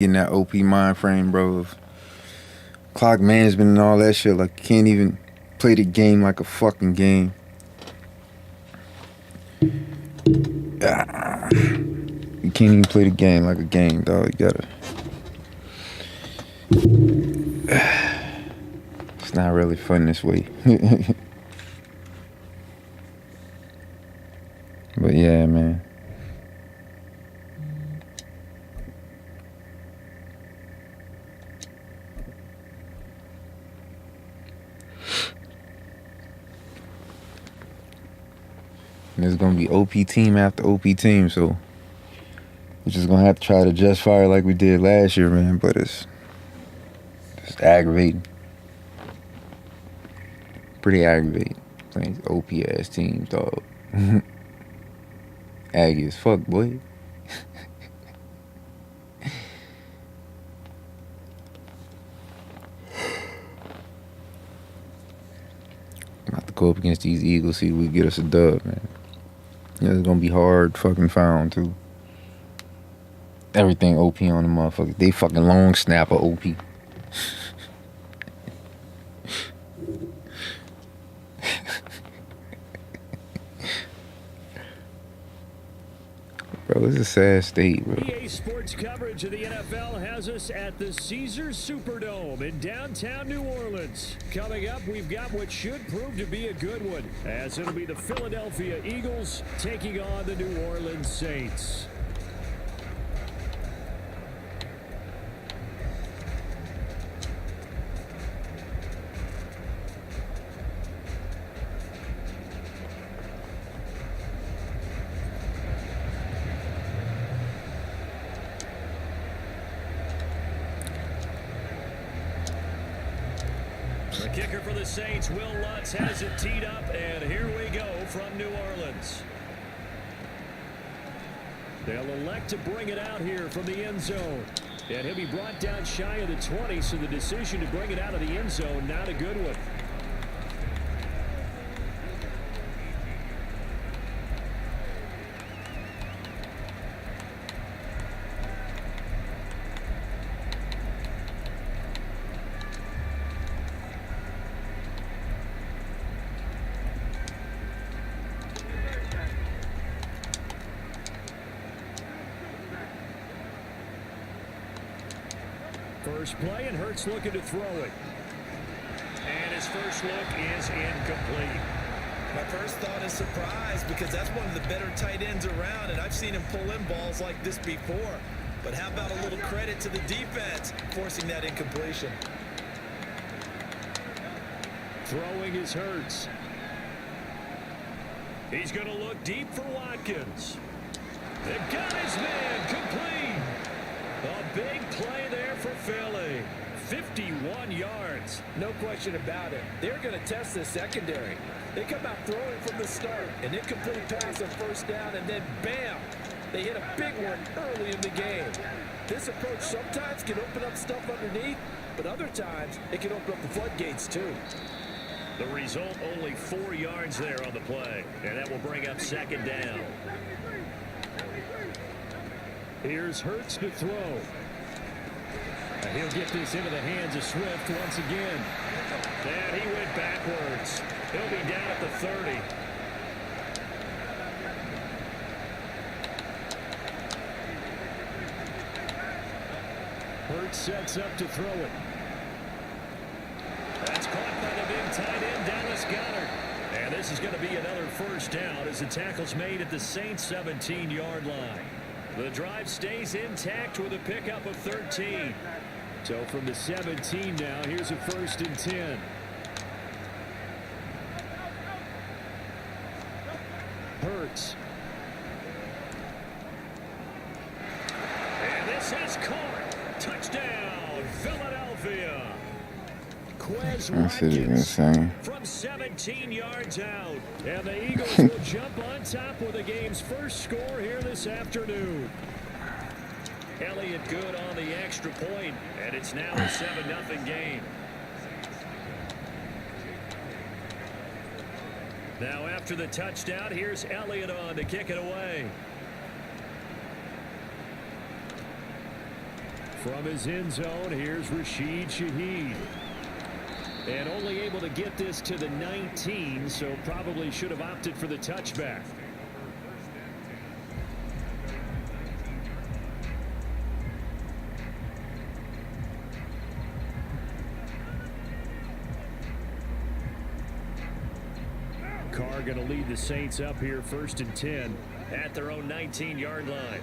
in that OP mind frame, bro, of clock management and all that shit. Like, you can't even play the game like a fucking game. You can't even play the game like a game, dog. You gotta. It's not really fun this way. But yeah, man. And there's gonna be OP team after OP team, so we're just gonna have to try to just fire like we did last year, man. But it's aggravating. Pretty aggravating. Playing OP ass teams, dog. Aggy as fuck, boy. About to go up against these Eagles, see if we get us a dub, man. Yeah, it's gonna be hard fucking found too. Everything OP on the motherfuckers. They fucking long snapper OP. Bro, it's a sad state, bro. EA Sports coverage of the NFL has us at the Caesars Superdome in downtown New Orleans. Coming up, we've got what should prove to be a good one, as it'll be the Philadelphia Eagles taking on the New Orleans Saints. The kicker for the Saints, Will Lutz, has it teed up, and here we go from New Orleans. They'll elect to bring it out here from the end zone. And he'll be brought down shy of the 20, so the decision to bring it out of the end zone, not a good one. First play, and Hurts looking to throw it. And his first look is incomplete. My first thought is surprise, because that's one of the better tight ends around, and I've seen him pull in balls like this before. But how about a little credit to the defense forcing that incompletion? Throwing is Hurts. He's going to look deep for Watkins. They've got his man complete. A big play there for Philly. 51 yards. No question about it. They're going to test the secondary. They come out throwing from the start. An incomplete pass on first down, and then bam! They hit a big one early in the game. This approach sometimes can open up stuff underneath, but other times it can open up the floodgates too. The result, only 4 yards there on the play, and that will bring up second down. Here's Hurts to throw. And he'll get this into the hands of Swift once again. And he went backwards. He'll be down at the 30. Hurts sets up to throw it. That's caught by the big tight end, Dallas Goedert. And this is going to be another first down as the tackle's made at the Saints' 17-yard line. The drive stays intact with a pickup of 13. So from the 17 now, here's a 1st and 10. Hurts. And this is caught. Touchdown, Philadelphia. Quez Watkins from 17 yards out. And the Eagles will jump on top with the game's first score here this afternoon. Elliott good on the extra point, and it's now a 7-0 game. Now after the touchdown, here's Elliott on to kick it away. From his end zone, here's Rashid Shaheed. And only able to get this to the 19, so probably should have opted for the touchback. Carr going to lead the Saints up here 1st and 10 at their own 19-yard line.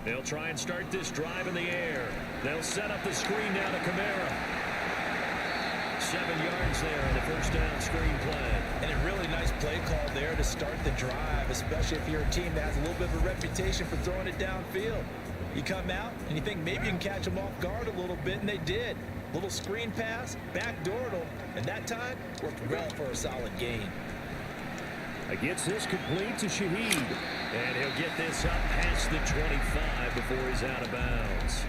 They'll try and start this drive in the air. They'll set up the screen down to Kamara. 7 yards there on the first down screen play. And a really nice play call there to start the drive, especially if you're a team that has a little bit of a reputation for throwing it downfield. You come out and you think maybe you can catch them off guard a little bit, and they did. Little screen pass, backdoored them, and that time worked well for a solid gain. Gets this complete to Shaheed. And he'll get this up past the 25 before he's out of bounds.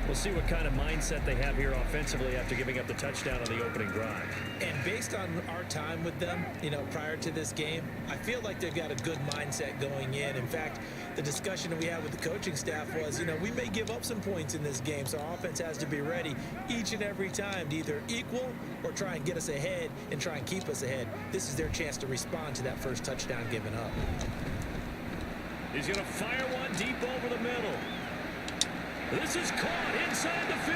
We'll see what kind of mindset they have here offensively after giving up the touchdown on the opening drive. And based on our time with them, prior to this game, I feel like they've got a good mindset going in. In fact, the discussion that we had with the coaching staff was, we may give up some points in this game, so our offense has to be ready each and every time to either equal or try and get us ahead and try and keep us ahead. This is their chance to respond to that first touchdown given up. He's going to fire one deep over the middle. This is caught inside the 15.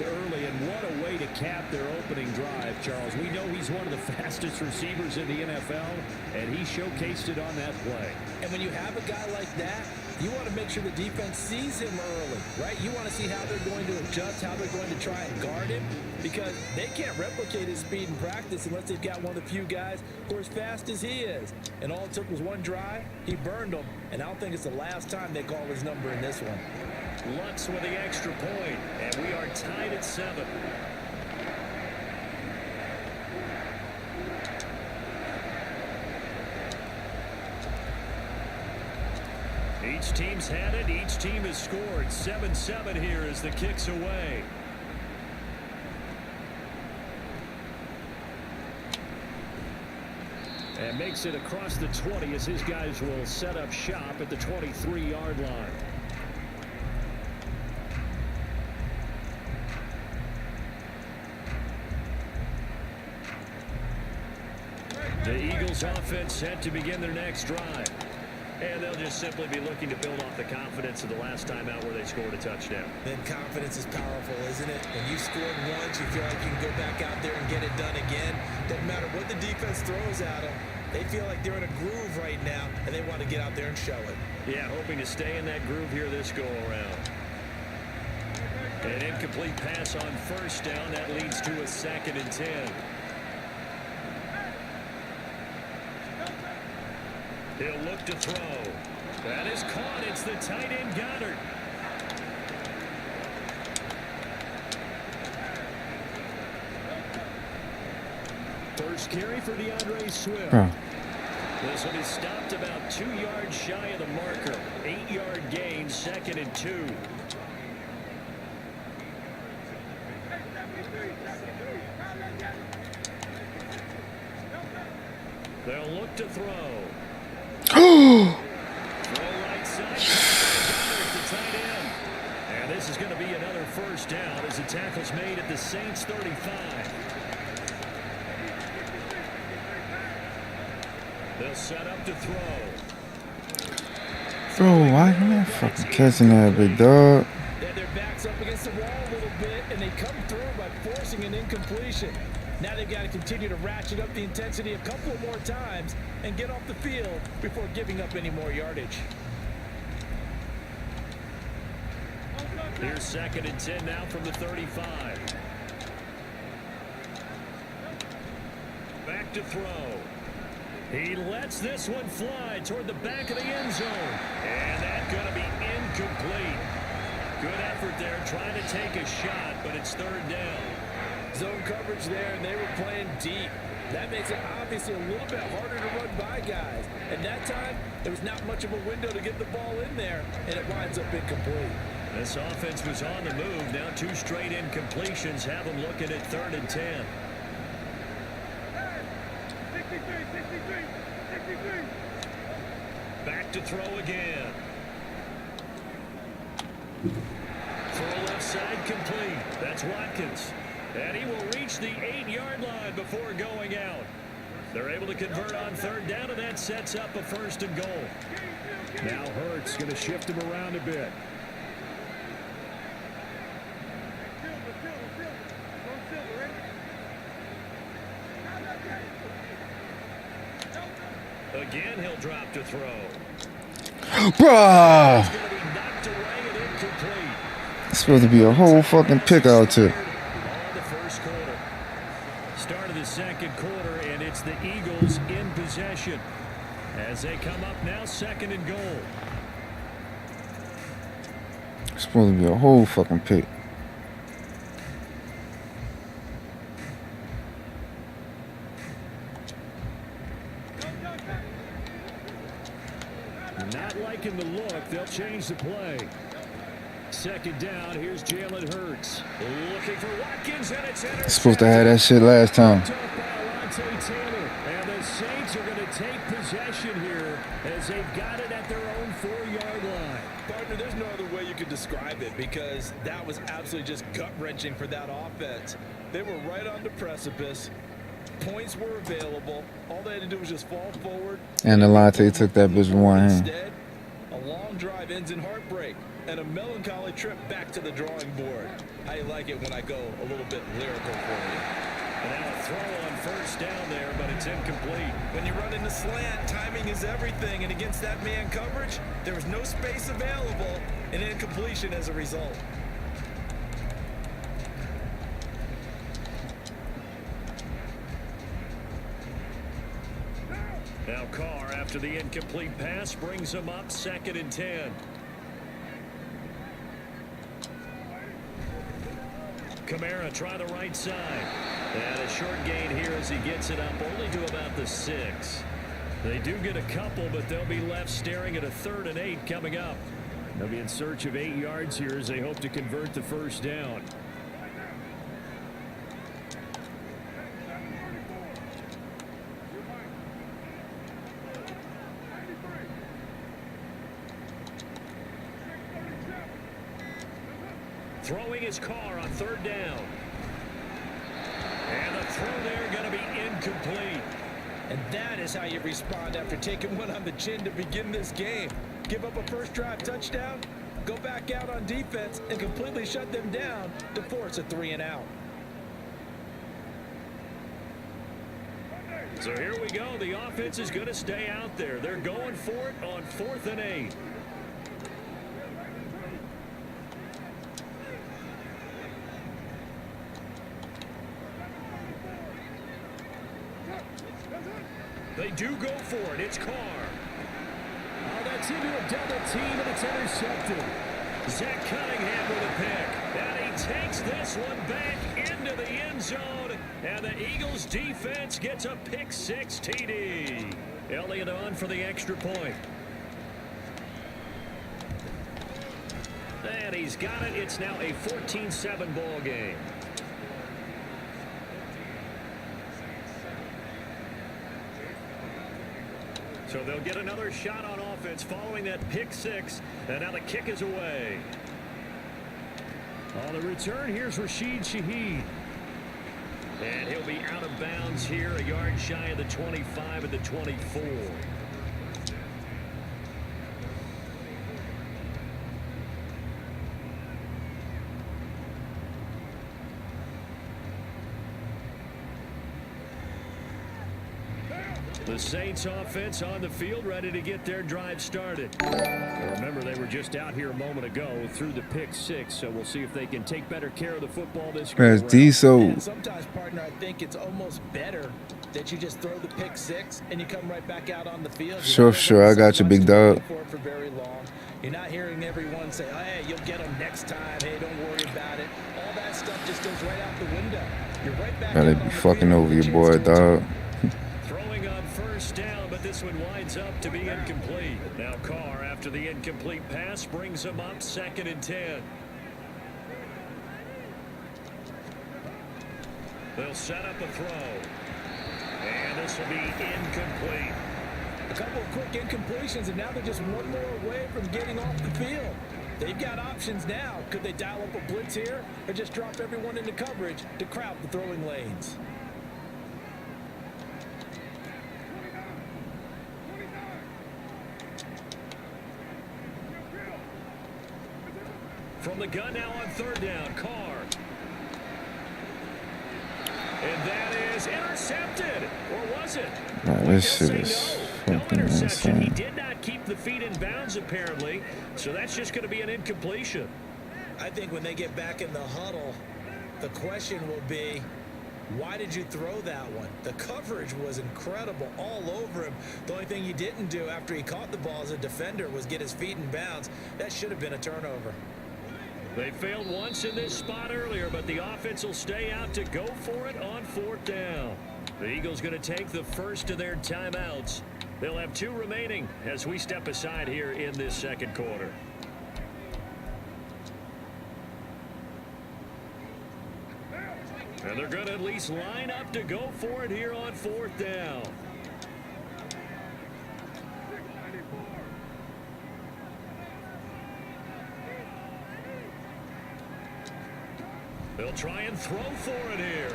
Early, and what a way to cap their opening drive, Charles. We know he's one of the fastest receivers in the NFL, and he showcased it on that play. And when you have a guy like that, you want to make sure the defense sees him early, right? You want to see how they're going to adjust, how they're going to try and guard him, because they can't replicate his speed in practice unless they've got one of the few guys who are as fast as he is. And all it took was one drive. He burned them, and I don't think it's the last time they call his number in this one. Lutz with the extra point, and we are tied at 7. Each team's had it. Each team has scored. 7-7 here as the kick's away. And makes it across the 20 as his guys will set up shop at the 23-yard line. The Eagles offense set to begin their next drive. And they'll just simply be looking to build off the confidence of the last time out where they scored a touchdown. Then confidence is powerful, isn't it? When you scored once, you feel like you can go back out there and get it done again. Doesn't matter what the defense throws at them. They feel like they're in a groove right now, and they want to get out there and show it. Yeah, hoping to stay in that groove here this go-around. An incomplete pass on first down. That leads to a 2nd and 10. He'll look to throw. That is caught. It's the tight end Goddard. First carry for DeAndre Swift. This one is stopped about 2 yards shy of the marker. 8-yard gain, 2nd and 2. They'll look to throw. Throw right side. The tight end. And this is going to be another first down as the tackle's made at the Saints 35. They'll set up to throw. Bro, why you not fucking catching that, big dog? Their backs up against the wall a little bit, and they come through by forcing an incompletion. Now they've got to continue to ratchet up the intensity a couple of more times and get off the field before giving up any more yardage. Here's 2nd and 10 now from the 35. Back to throw. He lets this one fly toward the back of the end zone. And that's going to be incomplete. Good effort there trying to take a shot, but it's 3rd down. Zone coverage there, and they were playing deep. That makes it obviously a little bit harder to run by guys. And that time, there was not much of a window to get the ball in there, and it winds up incomplete. This offense was on the move. Now 2 straight incompletions have them looking at 3rd and 10. Back to throw again. Throw left side complete. That's Watkins. And he will reach the 8-yard line before going out. They're able to convert on 3rd down, and that sets up a 1st and goal. Now Hurts going to shift him around a bit. Again, he'll drop to throw. Bruh! He's going to be knocked away and incomplete. It's supposed to be a whole fucking pick out there. All the first quarter. Start of the 2nd quarter, and it's the Eagles in possession as they come up now 2nd and goal. It's supposed to be a whole fucking pick. Not liking the look. They'll change the play. 2nd down. Here's Jalen Hurts. Looking for Watkins, and it's intercepted. Supposed to have that shit last time. And the Saints are going to take possession here as they've got it at their own 4-yard line. Partner, there's no other way you could describe it because that was absolutely just gut-wrenching for that offense. They were right on the precipice. Points were available. All they had to do was just fall forward. And Delonte took that bitch with one hand. Instead, a long drive ends in heartbreak and a melancholy trip back to the drawing board. I like it when I go a little bit lyrical for you. And now a throw on 1st down there, but it's incomplete. When you run in the slant, timing is everything, and against that man coverage, there was no space available, and incompletion as a result. Now Carr, after the incomplete pass, brings him up 2nd and 10. Kamara try the right side. And a short gain here as he gets it up only to about the 6. They do get a couple, but they'll be left staring at a 3rd and 8 coming up. They'll be in search of 8 yards here as they hope to convert the 1st down. Throwing his Carr on 3rd down. And the throw there going to be incomplete. And that is how you respond after taking one on the chin to begin this game. Give up a 1st drive touchdown, go back out on defense, and completely shut them down to force a 3 and out. So here we go. The offense is going to stay out there. They're going for it on 4th and 8. They do go for it. It's Carr. Oh, that's into a double team, and it's intercepted. Zach Cunningham with a pick. And he takes this one back into the end zone. And the Eagles defense gets a pick 6 TD. Elliott on for the extra point. And he's got it. It's now a 14-7 ball game. So they'll get another shot on offense following that pick 6. And now the kick is away. On the return, here's Rashid Shaheed. And he'll be out of bounds here, a yard shy of the 25 at the 24. The Saints offense on the field ready to get their drive started. Remember, they were just out here a moment ago through the pick 6, so we'll see if they can take better care of the football this game. D, so Sometimes, partner, I think it's almost better that you just throw the pick six and you come right back out on the field. Sure, I got you, big dog. For very long. You're not hearing everyone say, oh, hey, you'll get them next time. Hey, don't worry about it. All that stuff just goes right out the window. You're right back Gotta be fucking over your boy, dog. Throwing on first down, but this one winds up to be incomplete. Now Carr, after the incomplete pass, brings him up 2nd and 10. They'll set up a throw. And this will be incomplete. A couple of quick incompletions, and now they're just one more away from getting off the field. They've got options now. Could they dial up a blitz here or just drop everyone into coverage to crowd the throwing lanes? From the gun now on 3rd down, Carr. And that is intercepted. Or was it? Nah, this shit is fucking interception. He insane. did not keep the feet in bounds, apparently. So that's just going to be an incompletion. I think when they get back in the huddle, the question will be, why did you throw that one? The coverage was incredible all over him. The only thing he didn't do after he caught the ball as a defender was get his feet in bounds. That should have been a turnover. They failed once in this spot earlier, but the offense will stay out to go for it on 4th down. The Eagles going to take the first of their timeouts. They'll have 2 remaining as we step aside here in this 2nd quarter. And they're going to at least line up to go for it here on 4th down. They'll try and throw for it here.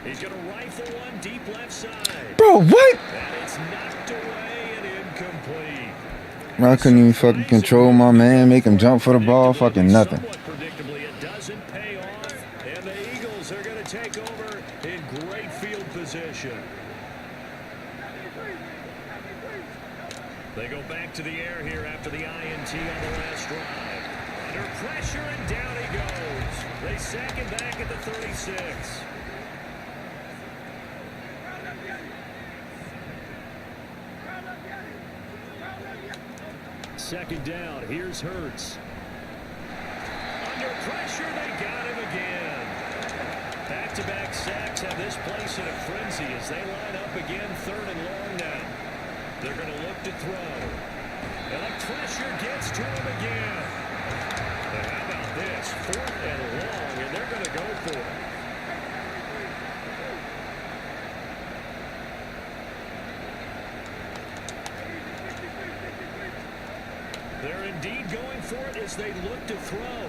He's going to rifle one deep left side. Bro, what? And it's knocked away and incomplete. I couldn't even fucking control my man, make him jump for the ball, fucking nothing. Somewhat predictably, it doesn't pay off, and the Eagles are going to take over in great field position. They go back to the air here after the INT on the last drive. Under pressure, and down he goes. They sack him back at the 36. Second down, here's Hurts. Under pressure, they got him again. Back-to-back sacks have this place in a frenzy as they line up again 3rd and long now. They're going to look to throw. And the pressure gets to him again. And how about this? 4th and long, and they're going to go for it. They're indeed going for it as they look to throw.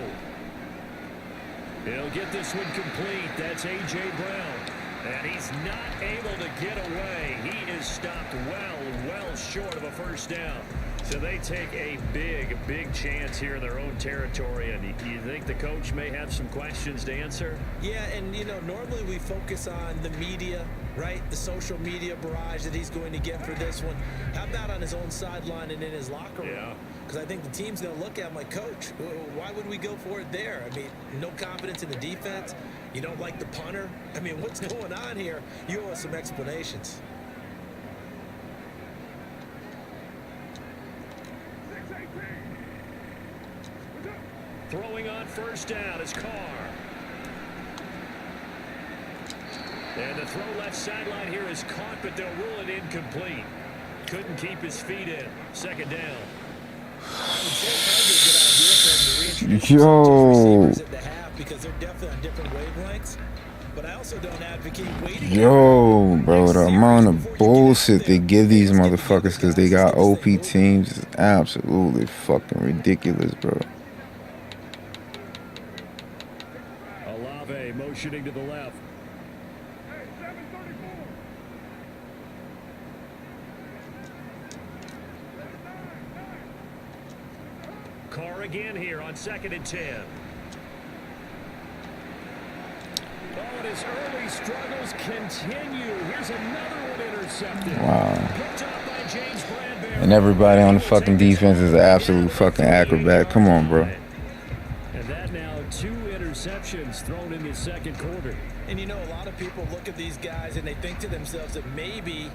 He'll get this one complete. That's A.J. Brown. And he's not able to get away. He is stopped well short of a first down. So they take a big chance here in their own territory. And you think the coach may have some questions to answer? Yeah, and, you know, normally we focus on the media, right? The social media barrage that he's going to get for this one. How about on his own sideline and in his locker room? Yeah. Because I think the team's going to look at him like, Coach, why would we go for it there? I mean, no confidence in the defense. You don't like the punter. I mean, what's going on here? You owe us some explanations. Throwing on first down is Carr. And the throw left sideline here is caught, but they'll rule it incomplete. Couldn't keep his feet in. Second down. Yo. Because they're definitely on different wavelengths. But I also don't advocate waiting. Yo, bro, the amount of bullshit they give these motherfuckers because they got OP teams is absolutely fucking ridiculous, bro. Olave motioning to the left. Carr again here on 2nd and 10. Oh, and his early struggles continue. Here's another one intercepted. Wow. Picked up by James Bradbury. And everybody on the fucking defense is an absolute fucking acrobat. Come on, bro. And that now 2 interceptions thrown in the 2nd quarter. And you know, a lot of people look at these guys and they think to themselves that maybe,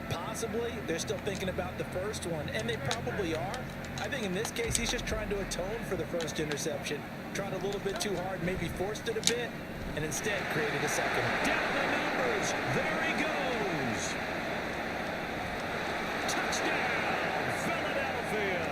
possibly, they're still thinking about the first one, and they probably are. I think in this case, he's just trying to atone for the first interception. Tried a little bit too hard, maybe forced it a bit, and instead created a second. Down the numbers. There he goes. Touchdown, Philadelphia.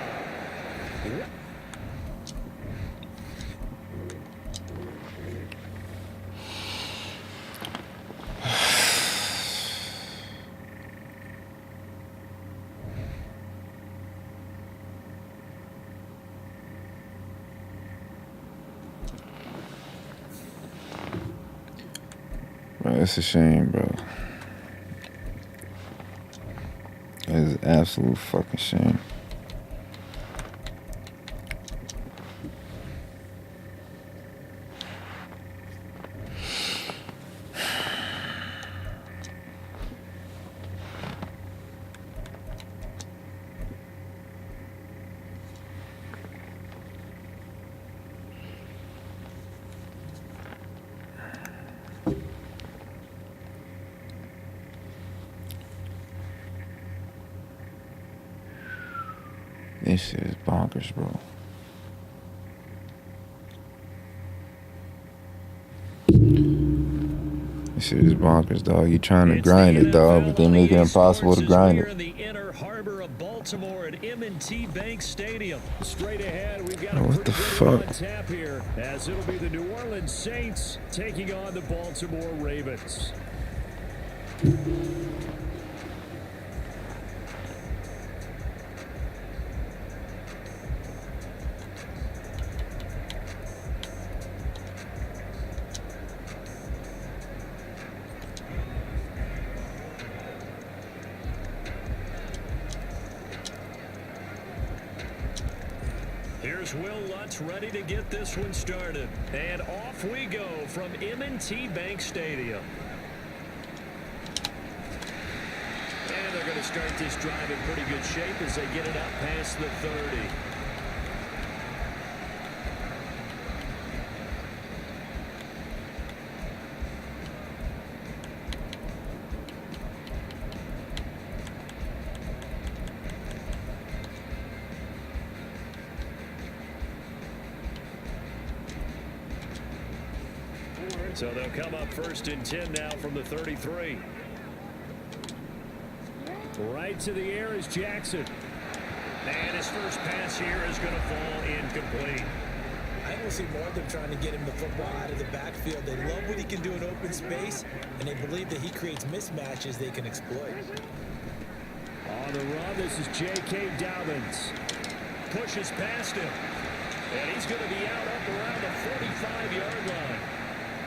Bro, it's a shame, bro. It's an absolute fucking shame. This shit is bonkers, bro. This shit is bonkers, dog. You trying to grind it, dog, but they make it impossible to grind Here it. in the inner harbor of Baltimore at M&T Bank Stadium. Straight ahead, we've got a What the pretty good one fuck? on tap here, as it'll be the New Orleans Saints taking on the Baltimore Ravens. Here's Will Lutz ready to get this one started. And off we go from M&T Bank Stadium. And they're going to start this drive in pretty good shape as they get it up past the 30. So they'll come up 1st and 10 now from the 33. Right to the air is Jackson. And his first pass here is going to fall incomplete. I don't see more of them trying to get him the football out of the backfield. They love what he can do in open space, and they believe that he creates mismatches they can exploit. On the run, this is J.K. Dobbins. Pushes past him. And he's going to be out up around the 45-yard line.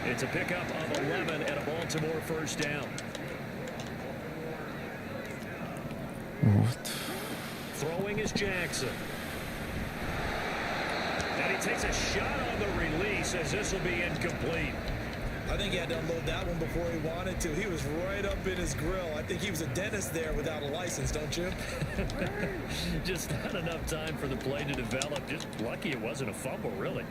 It's a pickup of 11 and a Baltimore first down. What? Throwing is Jackson. And he takes a shot on the release as this will be incomplete. I think he had to unload that one before he wanted to. He was right up in his grill. I think he was a dentist there without a license, don't you? Just not enough time for the play to develop. Just lucky it wasn't a fumble, really.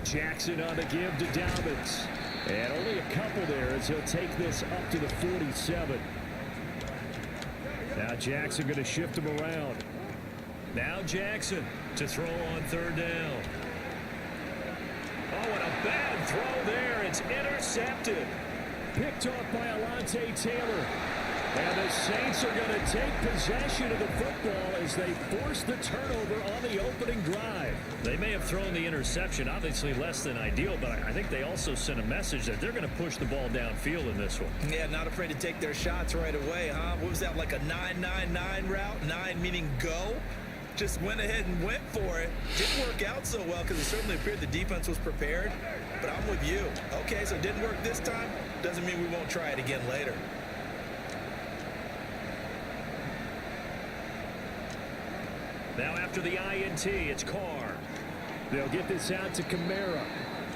Jackson on the give to Dobbins. And only a couple there as he'll take this up to the 47. Now Jackson going to shift him around. Now Jackson to throw on 3rd down. Oh, and a bad throw there. It's intercepted. Picked off by Alontae Taylor. And the Saints are going to take possession of the football as they force the turnover on the opening drive. They may have thrown the interception, obviously less than ideal, but I think they also sent a message that they're going to push the ball downfield in this one. Yeah, not afraid to take their shots right away, huh? What was that, like a 9-9-9 route? 9 meaning go? Just went ahead and went for it. Didn't work out so well because it certainly appeared the defense was prepared. But I'm with you. Okay, so it didn't work this time. Doesn't mean we won't try it again later. Now after the INT, it's Carr. They'll get this out to Kamara.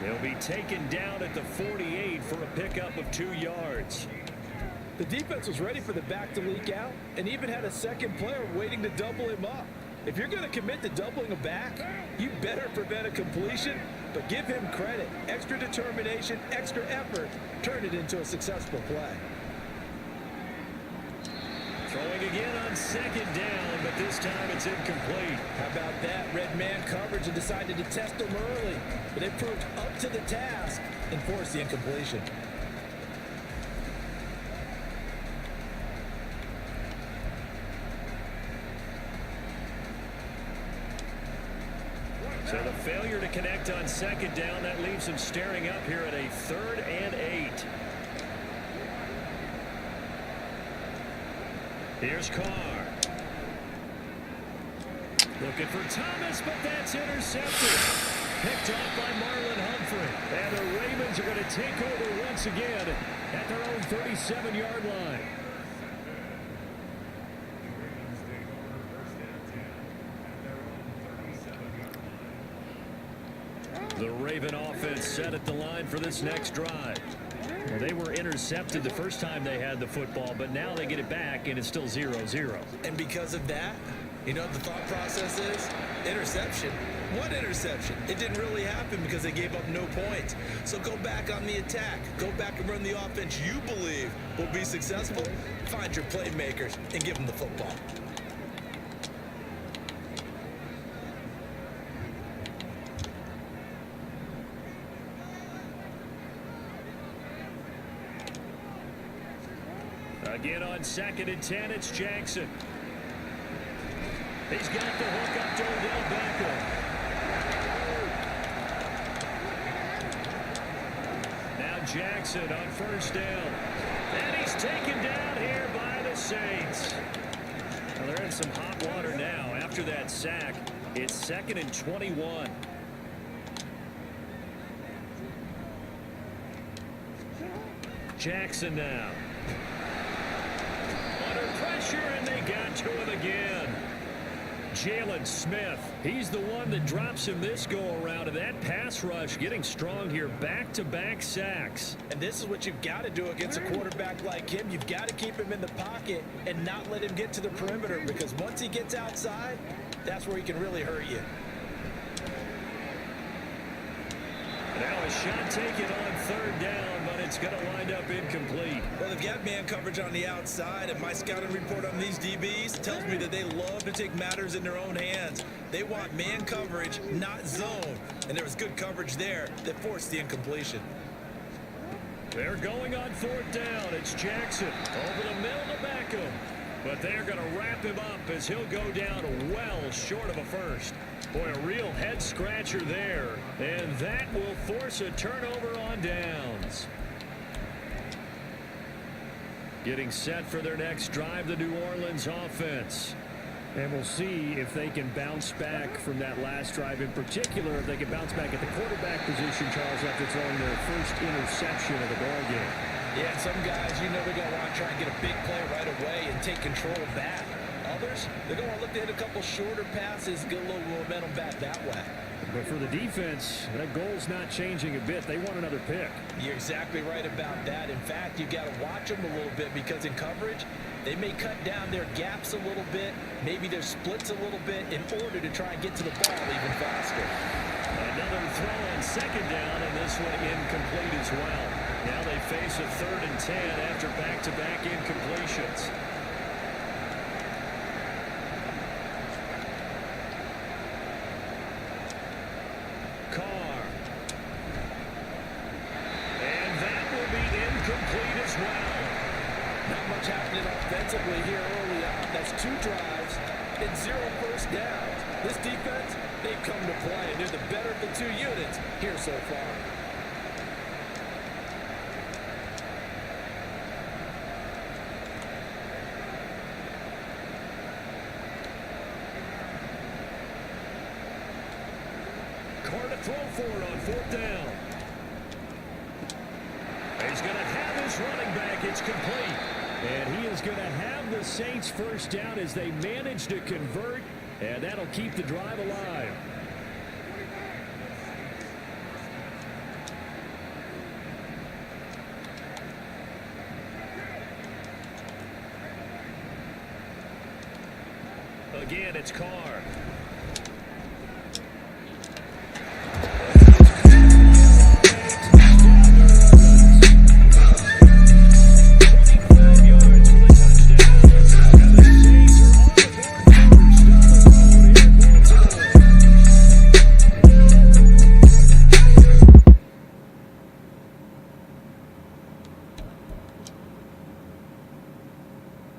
They'll be taken down at the 48 for a pickup of 2 yards. The defense was ready for the back to leak out and even had a second player waiting to double him up. If you're going to commit to doubling a back, you better prevent a completion but give him credit. Extra determination, extra effort, turned it into a successful play. Throwing again on second down, but this time it's incomplete. How about that? Red man coverage and decided to test him early, but it proved up to the task and forced the incompletion. So the failure to connect on second down, that leaves him staring up here at a 3rd and 8. Here's Carr. Looking for Thomas, but that's intercepted. Picked off by Marlon Humphrey. And the Ravens are going to take over once again at their own 37-yard line. The Raven offense set at the line for this next drive. Well, they were intercepted the first time they had the football, but now they get it back, and it's still 0-0. And because of that, you know what the thought process is? Interception. What interception? It didn't really happen because they gave up no points. So go back on the attack. Go back and run the offense you believe will be successful. Find your playmakers and give them the football. Again on 2nd and 10, it's Jackson. He's got the hook up to Odell Beckham. Now Jackson on 1st down. And he's taken down here by the Saints. Well, they're in some hot water now. After that sack, it's 2nd and 21. Jackson now. Pressure, and they got to him again. Jalen Smith, he's the one that drops him this go-around, and that pass rush getting strong here. Back-to-back sacks. And this is what you've got to do against a quarterback like him. You've got to keep him in the pocket and not let him get to the perimeter, because once he gets outside, that's where he can really hurt you. Now a shot taken on 3rd down, but it's going to wind up incomplete. Well, they've got man coverage on the outside, and my scouting report on these DBs tells me that they love to take matters in their own hands. They want man coverage, not zone. And there was good coverage there that forced the incompletion. They're going on 4th down. It's Jackson over the middle to Beckham. But they're going to wrap him up as he'll go down well short of a first. Boy, a real head-scratcher there. And that will force a turnover on downs. Getting set for their next drive, the New Orleans offense. And we'll see if they can bounce back from that last drive. In particular, if they can bounce back at the quarterback position, Charles, after throwing their first interception of the ballgame. Yeah, and some guys, you know, they're going to want to try and get a big play right away and take control back. Others, they're going to look to hit a couple shorter passes, get a little momentum back that way. But for the defense, that goal's not changing a bit. They want another pick. You're exactly right about that. In fact, you've got to watch them a little bit, because in coverage, they may cut down their gaps a little bit, maybe their splits a little bit, in order to try and get to the ball even faster. Another throw on 2nd down, and this one incomplete as well. Now they face a 3rd and 10 after back-to-back incompletions. Carr. And that will be incomplete as well. Not much happening offensively here early on. That's 2 drives and 0 first downs. This defense, they've come to play, and they're the better of the 2 units here so far. Carr to throw for it on 4th down. He's going to have his running back. It's complete. And he is going to have the Saints first down as they manage to convert, and that'll keep the drive alive. Again, it's Carr.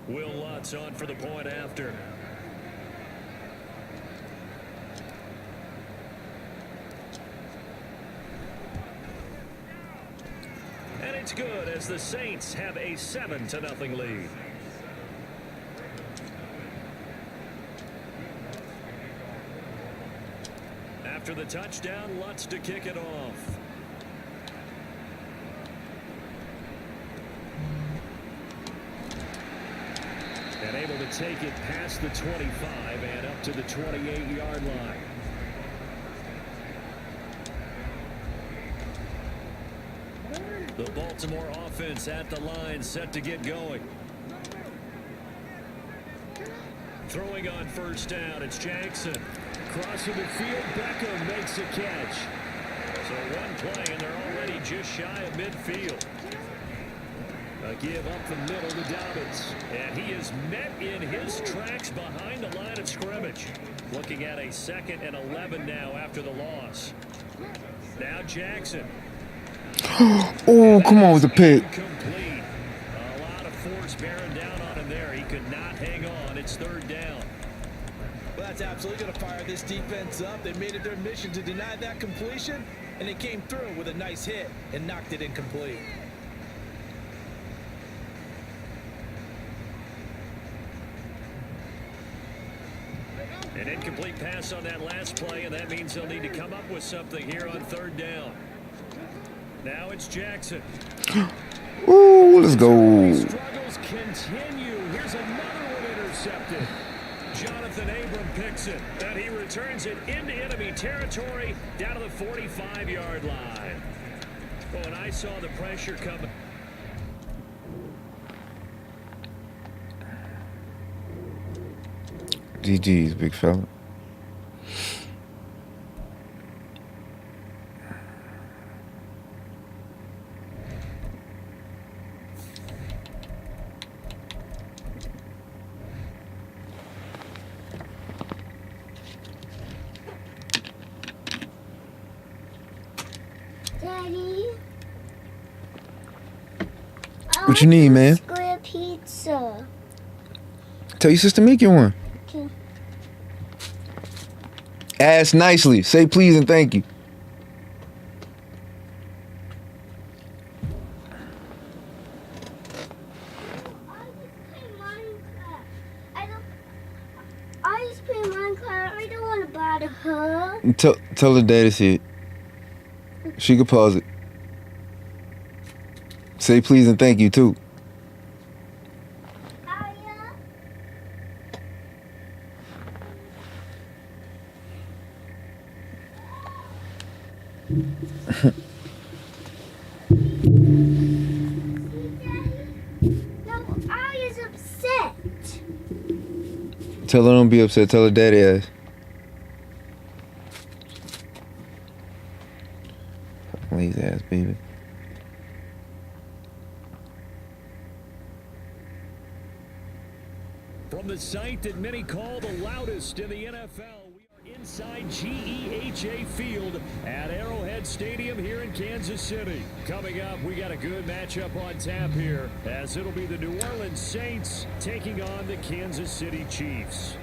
Will Lutz on for the point after. And it's good as the Saints have a 7-0 lead. After the touchdown, Lutz to kick it off. And able to take it past the 25 and up to the 28-yard line. The Baltimore offense at the line, set to get going. Throwing on first down, it's Jackson. Crossing the field, Beckham makes a catch. So one play, and they're already just shy of midfield. A give up the middle to Dobbins. And he is met in his tracks behind the line of scrimmage. Looking at a 2nd and 11 now after the loss. Now Jackson. Oh, come on with the pick. Incomplete. A lot of force bearing down on him there. He could not hang on. It's 3rd down. Well, that's absolutely going to fire this defense up. They made it their mission to deny that completion, and they came through with a nice hit and knocked it incomplete. An incomplete pass on that last play, and that means they'll need to come up with something here on 3rd down. Now it's Jackson. Ooh, let's go. Struggles continue. Here's another one intercepted. Jonathan Abram picks it, and he returns it into enemy territory down to the 45-yard line. Well, when I saw the pressure coming. GG's, big fella. Daddy, What you need, man? square pizza. Tell your sister make you one. Okay. Ask nicely. Say please and thank you. I just play Minecraft. I don't want to bother her. Tell her daddy see it. She could pause it. Say please and thank you too. Aya? No, Aya's upset. Tell her don't be upset. Tell her daddy ass. Lazy ass baby. From the site that many call the loudest in the NFL, we are inside GEHA Field at Arrowhead Stadium here in Kansas City. Coming up, we got a good matchup on tap here, as it'll be the New Orleans Saints taking on the Kansas City Chiefs.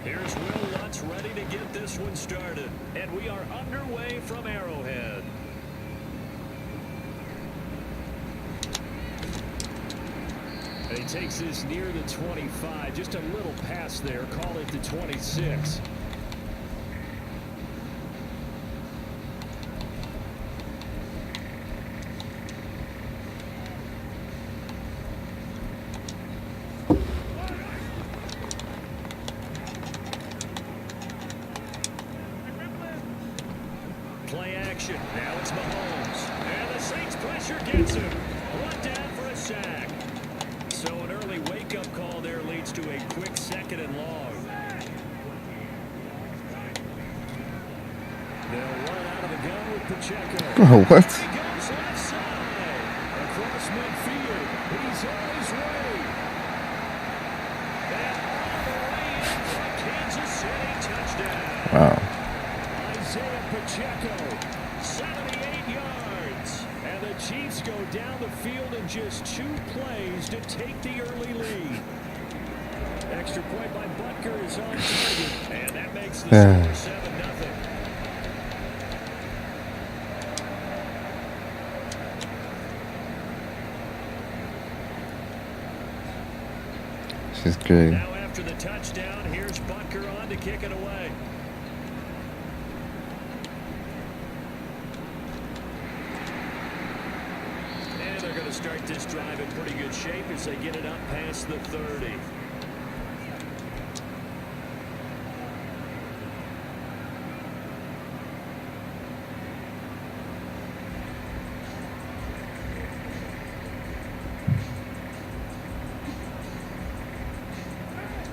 Here's Will Lutz ready to get this one started. And we are underway from Arrowhead. And he takes this near the 25. Just a little pass there. Call it the 26. Play action. Now it's Mahomes. And the Saints pressure gets him. Brought down for a sack. So an early wake-up call there leads to a quick 2nd and long. They'll run out of the gun with Pacheco. Oh, what? He goes left side. Across midfield. He's He's on his way. And all the way in for a Kansas City touchdown. Wow. Isaiah Pacheco, 78 yards. And the Chiefs go down the field in just 2 plays to take the early lead. Extra point by Butker is on target. And that makes the score 7-0. This is great. Now after the touchdown, here's Butker on to kick it away. And they're going to start this drive in pretty good shape as they get it up past the 30.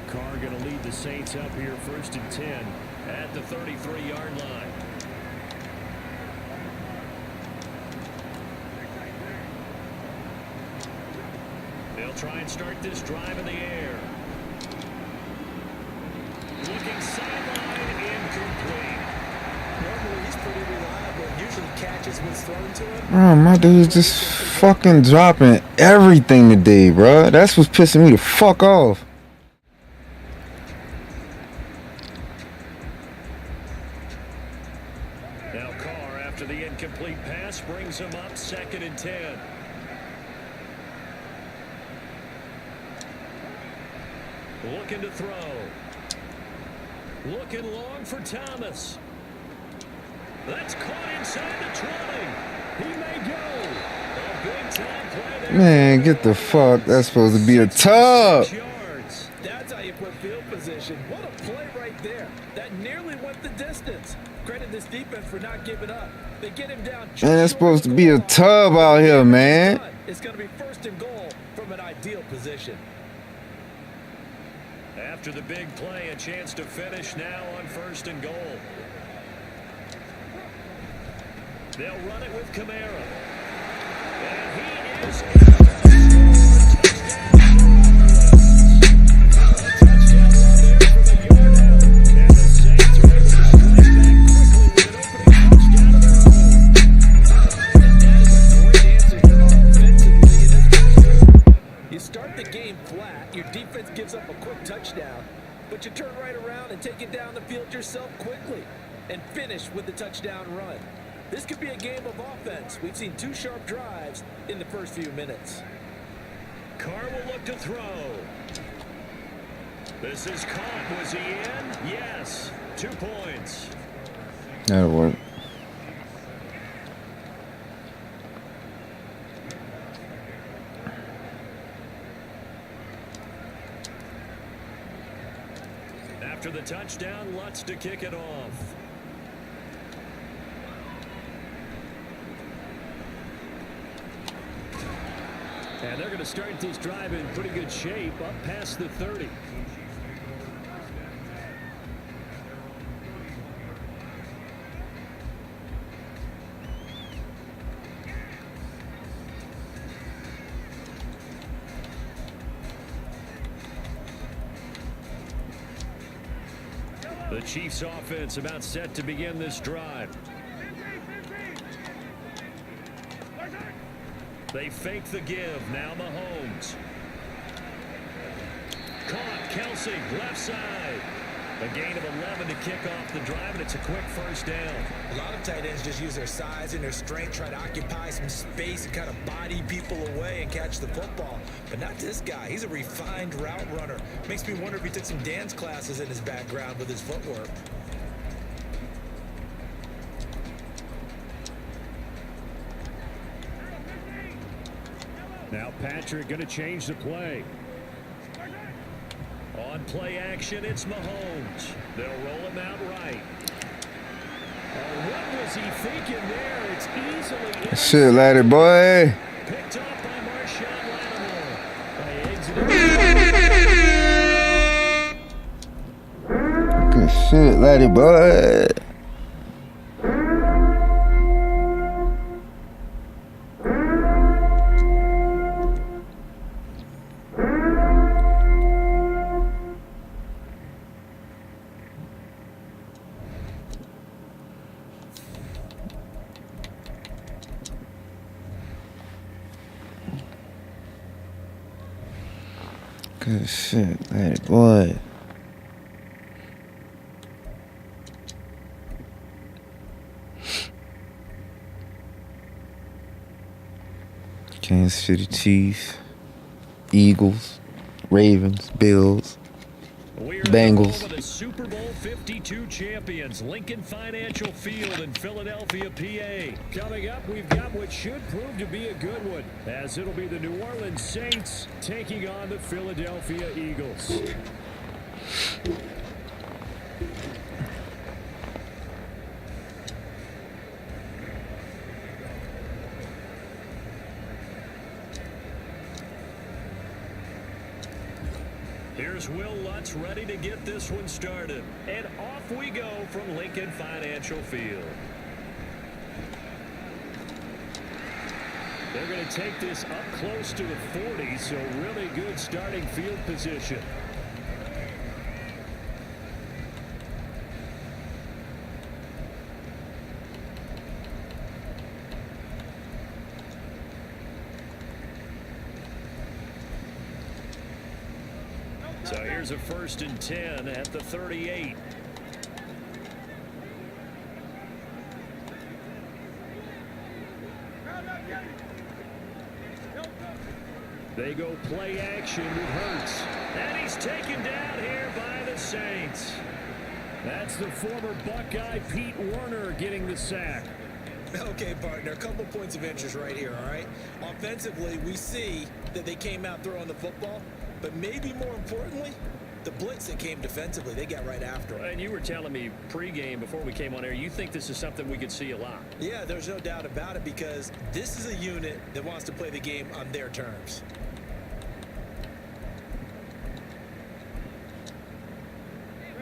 Carr going to lead the Saints up here 1st and 10 at the 33-yard line. They'll try and start this drive in the air. Looking sideline, incomplete. Normally he's pretty reliable. Usually catches what's thrown to him. Bro, my dude's just fucking dropping everything today, bro. That's what's pissing me the fuck off. Now Carr, after the incomplete pass, brings him up 2nd and 10. Looking to throw. Looking long for Thomas. That's caught inside the 20. He may go. A big time play there. Man, get the fuck. That's supposed to be a tub. 6 yards. That's how you put field position. What a play right there. That nearly went the distance. Credit this defense for not giving up. They get him down. Man, that's supposed to be a tub out here, man. It's going to be 1st and goal from an ideal position. After the big play, a chance to finish now on 1st and goal. They'll run it with Kamara. And he is in. Touchdown run there from a yard out. And the Saints are able to strike back quickly with an opening touchdown of their own. And that is a great answer here offensively in this first quarter. You start the game flat, your defense gives up a quick touchdown, but you turn right around and take it down the field yourself quickly and finish with the touchdown run. This could be a game of offense. We've seen 2 sharp drives in the first few minutes. Carr will look to throw. This is caught. Was he in? Yes. 2 points. That'll work. After the touchdown, Lutz to kick it off. And they're going to start this drive in pretty good shape up past the 30. The Chiefs offense about set to begin this drive. They fake the give. Now Mahomes. Caught. Kelsey, left side. A gain of 11 to kick off the drive, and it's a quick 1st down. A lot of tight ends just use their size and their strength, try to occupy some space and kind of body people away and catch the football. But not this guy. He's a refined route runner. Makes me wonder if he took some dance classes in his background with his footwork. Now Patrick going to change the play. On play action, it's Mahomes. They'll roll him out right. Oh, what was he thinking there? It's easily Shit, laddie boy. picked off by Marshawn Lattimore. Good shit, laddie boy. Good shit, hey boy. Kansas City Chiefs, Eagles, Ravens, Bills, We're Bengals. over the Super Bowl 52 champions, Lincoln Financial Field in Philadelphia, PA. Coming up, we've got what should prove to be a good one, as it'll be the New Orleans Saints taking on the Philadelphia Eagles. Here's Will Lutz ready to get this one started. And off we go from Lincoln Financial Field. They're going to take this up close to the 40, so really good starting field position. So here's a 1st and 10 at the 38. They go play action with Hurts. And he's taken down here by the Saints. That's the former Buckeye Pete Werner getting the sack. Okay, partner, a couple points of interest right here, all right? Offensively, we see that they came out throwing the football, but maybe more importantly, the blitz that came defensively, they got right after it. And you were telling me pregame before we came on air, you think this is something we could see a lot. Yeah, there's no doubt about it, because this is a unit that wants to play the game on their terms.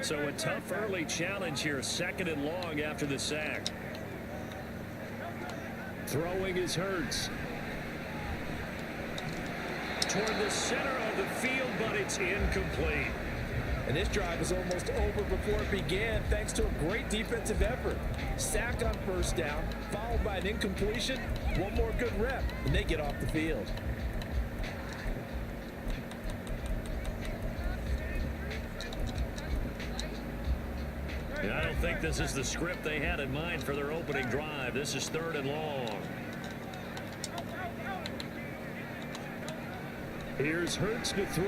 So a tough early challenge here, 2nd and long after the sack. Throwing is Hurts. Toward the center of the field, but it's incomplete. And this drive is almost over before it began, thanks to a great defensive effort. Sack on 1st down, followed by an incompletion. One more good rep, and they get off the field. I don't think this is the script they had in mind for their opening drive. This is 3rd and long. Here's Hurts to throw.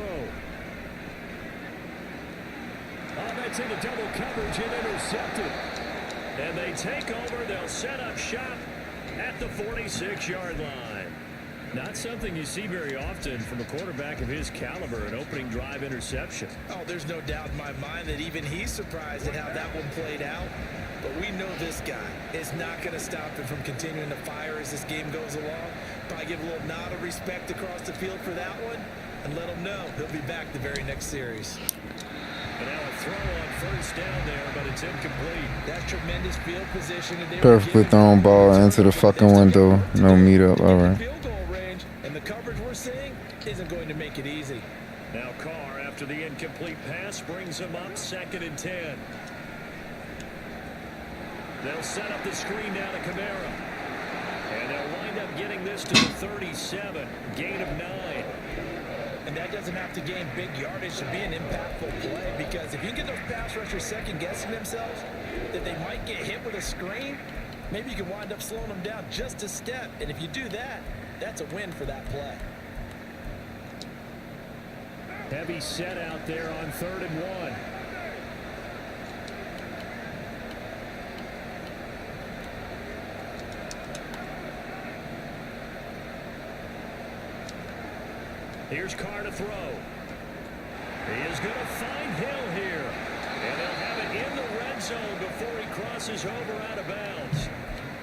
Oh, that's into double coverage and intercepted. And they take over. They'll set up shop at the 46-yard line. Not something you see very often from a quarterback of his caliber, an opening drive interception. Oh, there's no doubt in my mind that even he's surprised at how that one played out. But we know this guy is not going to stop him from continuing to fire as this game goes along. Probably give a little nod of respect across the field for that one and let him know he'll be back the very next series. And now a throw on 1st down there, but it's incomplete. That tremendous field position. And Perfectly thrown ball into the fucking window. No meet up. All right. Field goal range, and the coverage we're seeing isn't going to make it easy. Now Carr, after the incomplete pass, brings him up 2nd and 10. They'll set up the screen down to Kamara. And they'll wind up getting this to the 37. Gain of 9. And that doesn't have to gain big yardage to be an impactful play, because if you get those pass rushers second-guessing themselves that they might get hit with a screen, maybe you can wind up slowing them down just a step. And if you do that, that's a win for that play. Heavy set out there on 3rd and 1. Here's Carr to throw. He is going to find Hill here. And they'll have it in the red zone before he crosses over out of bounds.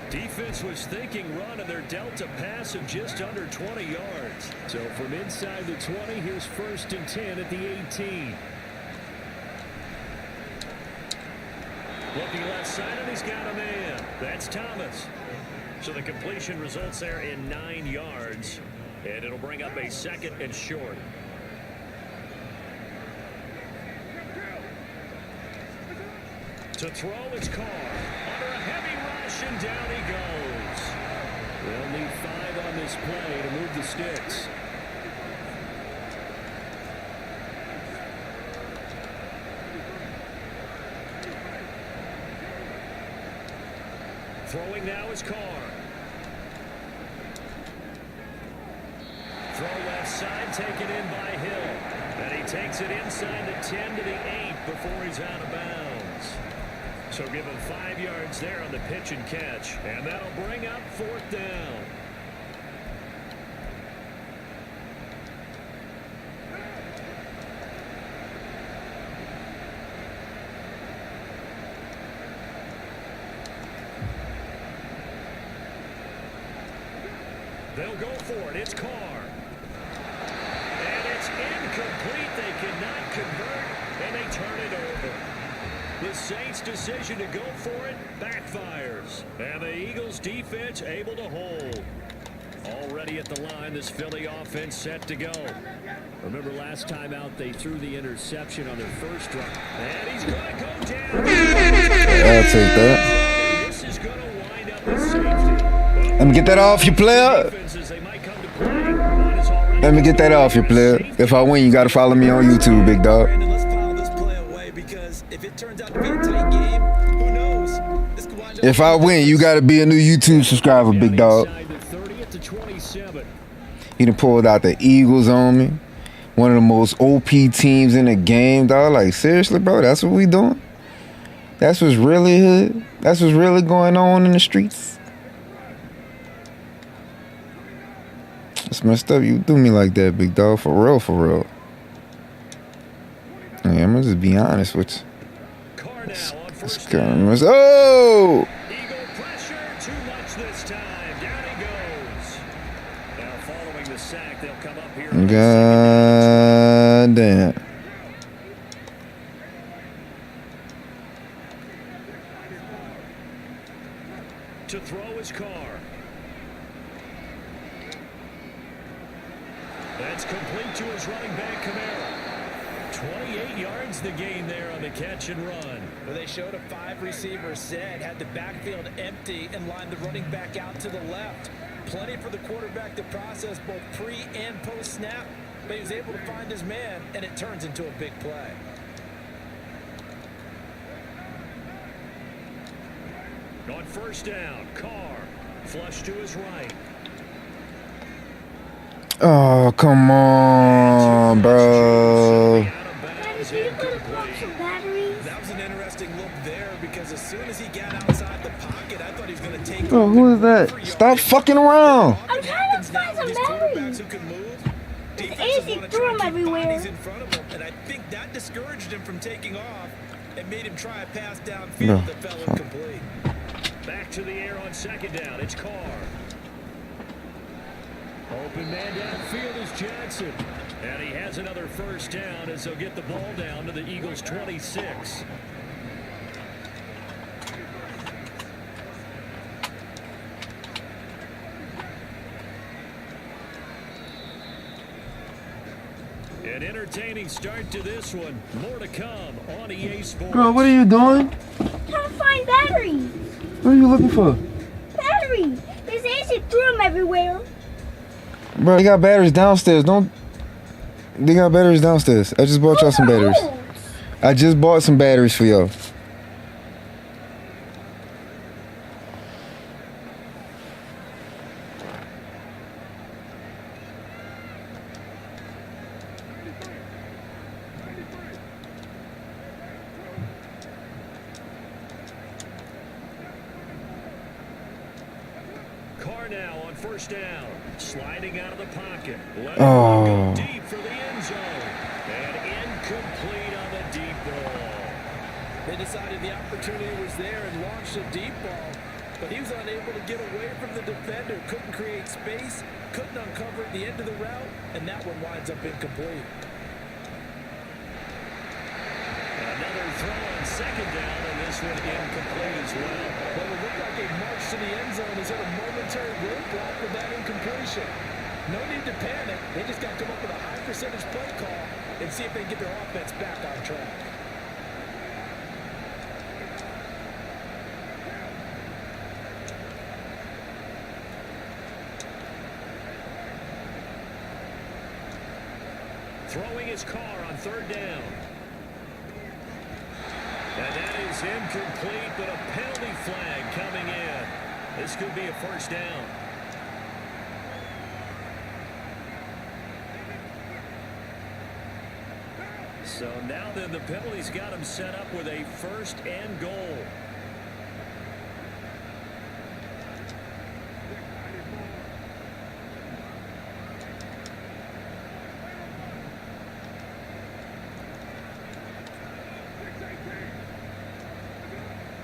Defense was thinking run, and they're dealt a pass of just under 20 yards. So from inside the 20, here's 1st and 10 at the 18. Looking left side, and he's got a man. That's Thomas. So the completion results there in 9 yards. And it'll bring up a 2nd and short. To throw, it's Carr. Under a heavy rush, and down he goes. They'll need 5 on this play to move the sticks. Throwing now is Carr. Throw left side, taken in by Hill. And he takes it inside the 10 to the 8 before he's out of bounds. So give him 5 yards there on the pitch and catch. And that'll bring up 4th down. They'll go for it. It's Carr. And it's incomplete. They cannot convert, and they turn it over. The Saints' decision to go for it backfires. And the Eagles' defense able to hold. Already at the line, this Philly offense set to go. Remember last time out, they threw the interception on their first drive. And he's going to go down. I'll take that. This is going to wind up with safety. Let me get that off you, player. Let me get that off you, player. If I win, you got to follow me on YouTube, big dog. Brandon, let's file this play away because if it turns out to be a tight game, who knows? This could wind up. If I win, you got to be a new YouTube subscriber, big dog. He done pulled out the Eagles on me. One of the most OP teams in the game, dog. Like, seriously, bro, that's what we doing? That's what's really hood? That's what's really going on in the streets? It's messed up. You do me like that, big dog. For real, for real. Hey, I'm gonna just be honest with you. It's kind of oh! Eagle pressure, too much this time. Down he goes. Now following the sack, they'll come up here. God damn. To throw his Carr. That's complete to his running back, Kamara. 28 yards the gain there on the catch and run. Well, they showed a 5-receiver set, had the backfield empty, and lined the running back out to the left. Plenty for the quarterback to process both pre- and post-snap, but he was able to find his man, and it turns into a big play. On first down, Carr. Flush to his right. Oh, come on, bro. Daddy, can you put up some batteries? That was an interesting look there because as soon as he got outside the pocket, I thought he was going to take. Bro, who is that? Stop fucking around. I'm trying to find some batteries. Who can move. It's easy, threw them everywhere. In front of him, and I think that discouraged him from taking off and made him try a pass downfield that fell incomplete. Back to the air on second down. It's Carr. Open man downfield is Johnson. And he has another first down as they'll get the ball down to the Eagles' 26. An entertaining start to this one. More to come on EA Sports. Bro, what are you doing? Trying to find batteries. What are you looking for? Batteries. This easy, threw them everywhere. Bro, they got batteries downstairs. They got batteries downstairs. I just bought y'all some batteries. I just bought some batteries for y'all. Carr now on first down. Sliding out of the pocket. Oh. Go deep for the end zone. And incomplete on the deep ball. They decided the opportunity was there and launched a deep ball, but he was unable to get away from the defender. Couldn't create space, couldn't uncover the end of the route, and that one winds up incomplete. Another throw on second down, and this one incomplete as well. But it looked like a march to the end zone is at a momentary roadblock with that incompletion. No need to panic. They just got to come up with a high percentage play call and see if they can get their offense back on track. Throwing his Carr on third down. And that is incomplete, but a penalty flag coming in. This could be a first down. So now then the penalty's got him set up with a first and goal.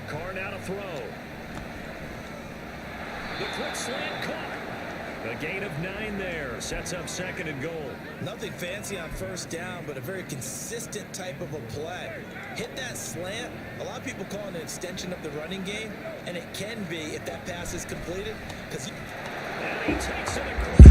Carr now to throw. The quick slant caught. A gain of 9 there. Sets up second and goal. Nothing fancy on first down, but a very consistent type of a play. Hit that slant. A lot of people call it an extension of the running game, and it can be if that pass is completed. And he takes it across.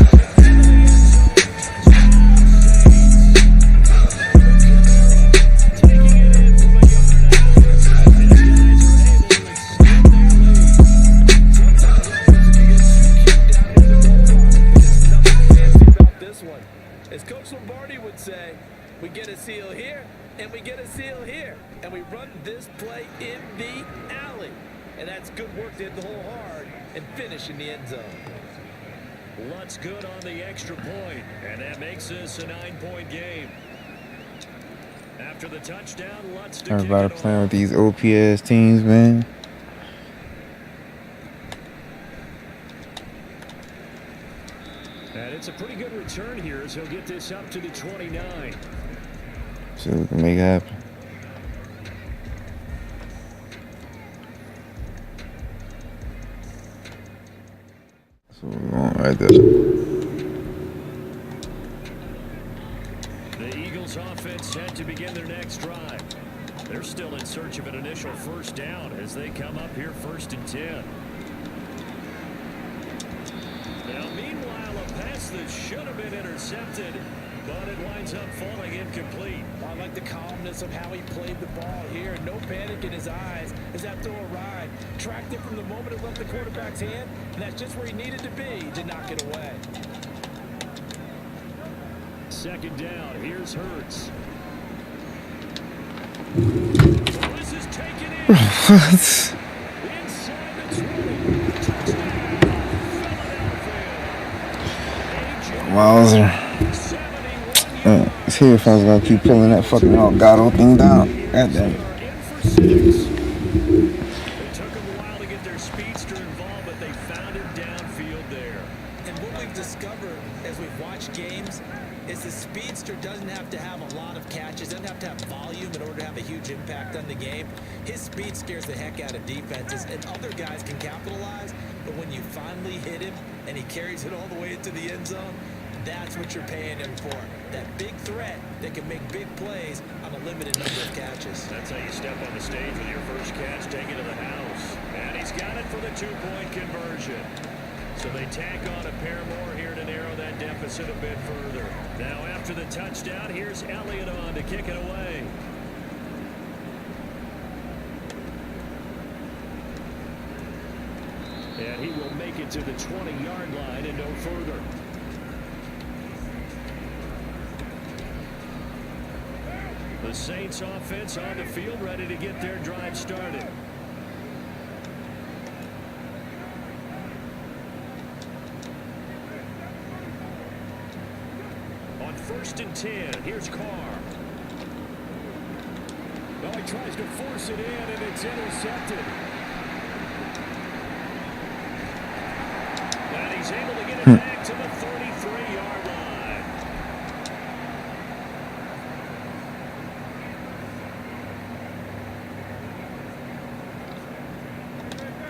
As Coach Lombardi would say, we get a seal here, and we get a seal here. And we run this play in the alley. And that's good work to hit the hole hard and finish in the end zone. Lutt's good on the extra point, and that makes this a 9-point game. After the touchdown, Lutt's to Everybody playing with these OPS teams, man. And it's a pretty good return here as he'll get this up to the 29. So we can make it happen. So we're going right there. The Eagles offense set to begin their next drive. They're still in search of an initial first down as they come up here 1st and 10. Now, meanwhile, a pass that should have been intercepted, but it winds up falling incomplete. I like the calmness of how he played the ball here. No panic in his eyes as that throw arrived. Tracked it from the moment it left the quarterback's hand, and that's just where he needed to be to knock it away. 2nd down. Here's Hurts. This is taken in. What? Inside the 20. Touchdown, Philadelphia. Wowzer. His headphones gonna keep pulling that fucking Elgato thing down. God damn it. In for 6. It took them a while to get their speedster involved, but they found him downfield there. And what we've discovered as we've watched games is the speedster doesn't have to have a lot of catches, doesn't have to have volume in order to have a huge impact on the game. His speed scares the heck out of defenses, and other guys can capitalize, but when you finally hit him and he carries it all the way into the end zone, that's what you're paying him for. That big threat that can make big plays on a limited number of catches. That's how you step on the stage with your first catch, take it to the house. And he's got it for the 2-point conversion. So they tack on a pair more here to narrow that deficit a bit further. Now after the touchdown, here's Elliott on to kick it away. And he will make it to the 20-yard line and no further. The Saints offense on the field, ready to get their drive started. On 1st and 10, here's Carr. Well, he tries to force it in, and it's intercepted. And he's able to get it back to the 33-yard line.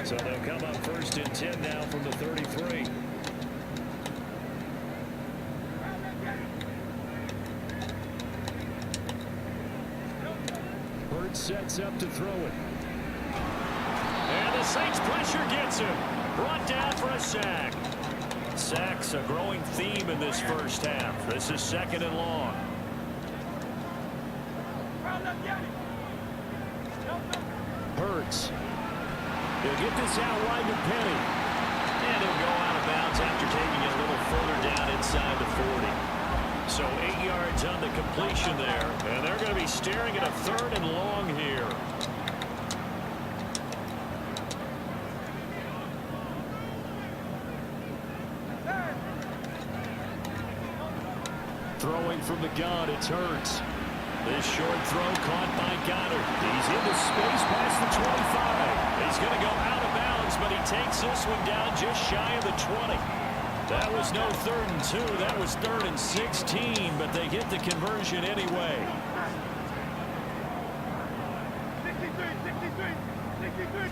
So they'll come up 1st and 10 now from the 33. Hurts sets up to throw it. And the Saints pressure gets him. Brought down for a sack. Sacks a growing theme in this first half. This is 2nd and long. Hurts. He'll get this out wide to Penny. And he'll go out of bounds after taking it a little further down inside the 40. So 8 yards on the completion there. And they're going to be staring at a 3rd and long here. Throwing from the gun, it's Hurts. This short throw caught by Goddard. He's into space past the 25. He's going to go out of bounds, but he takes this one down just shy of the 20. That was no 3rd and 2. That was 3rd and 16, but they get the conversion anyway. 63.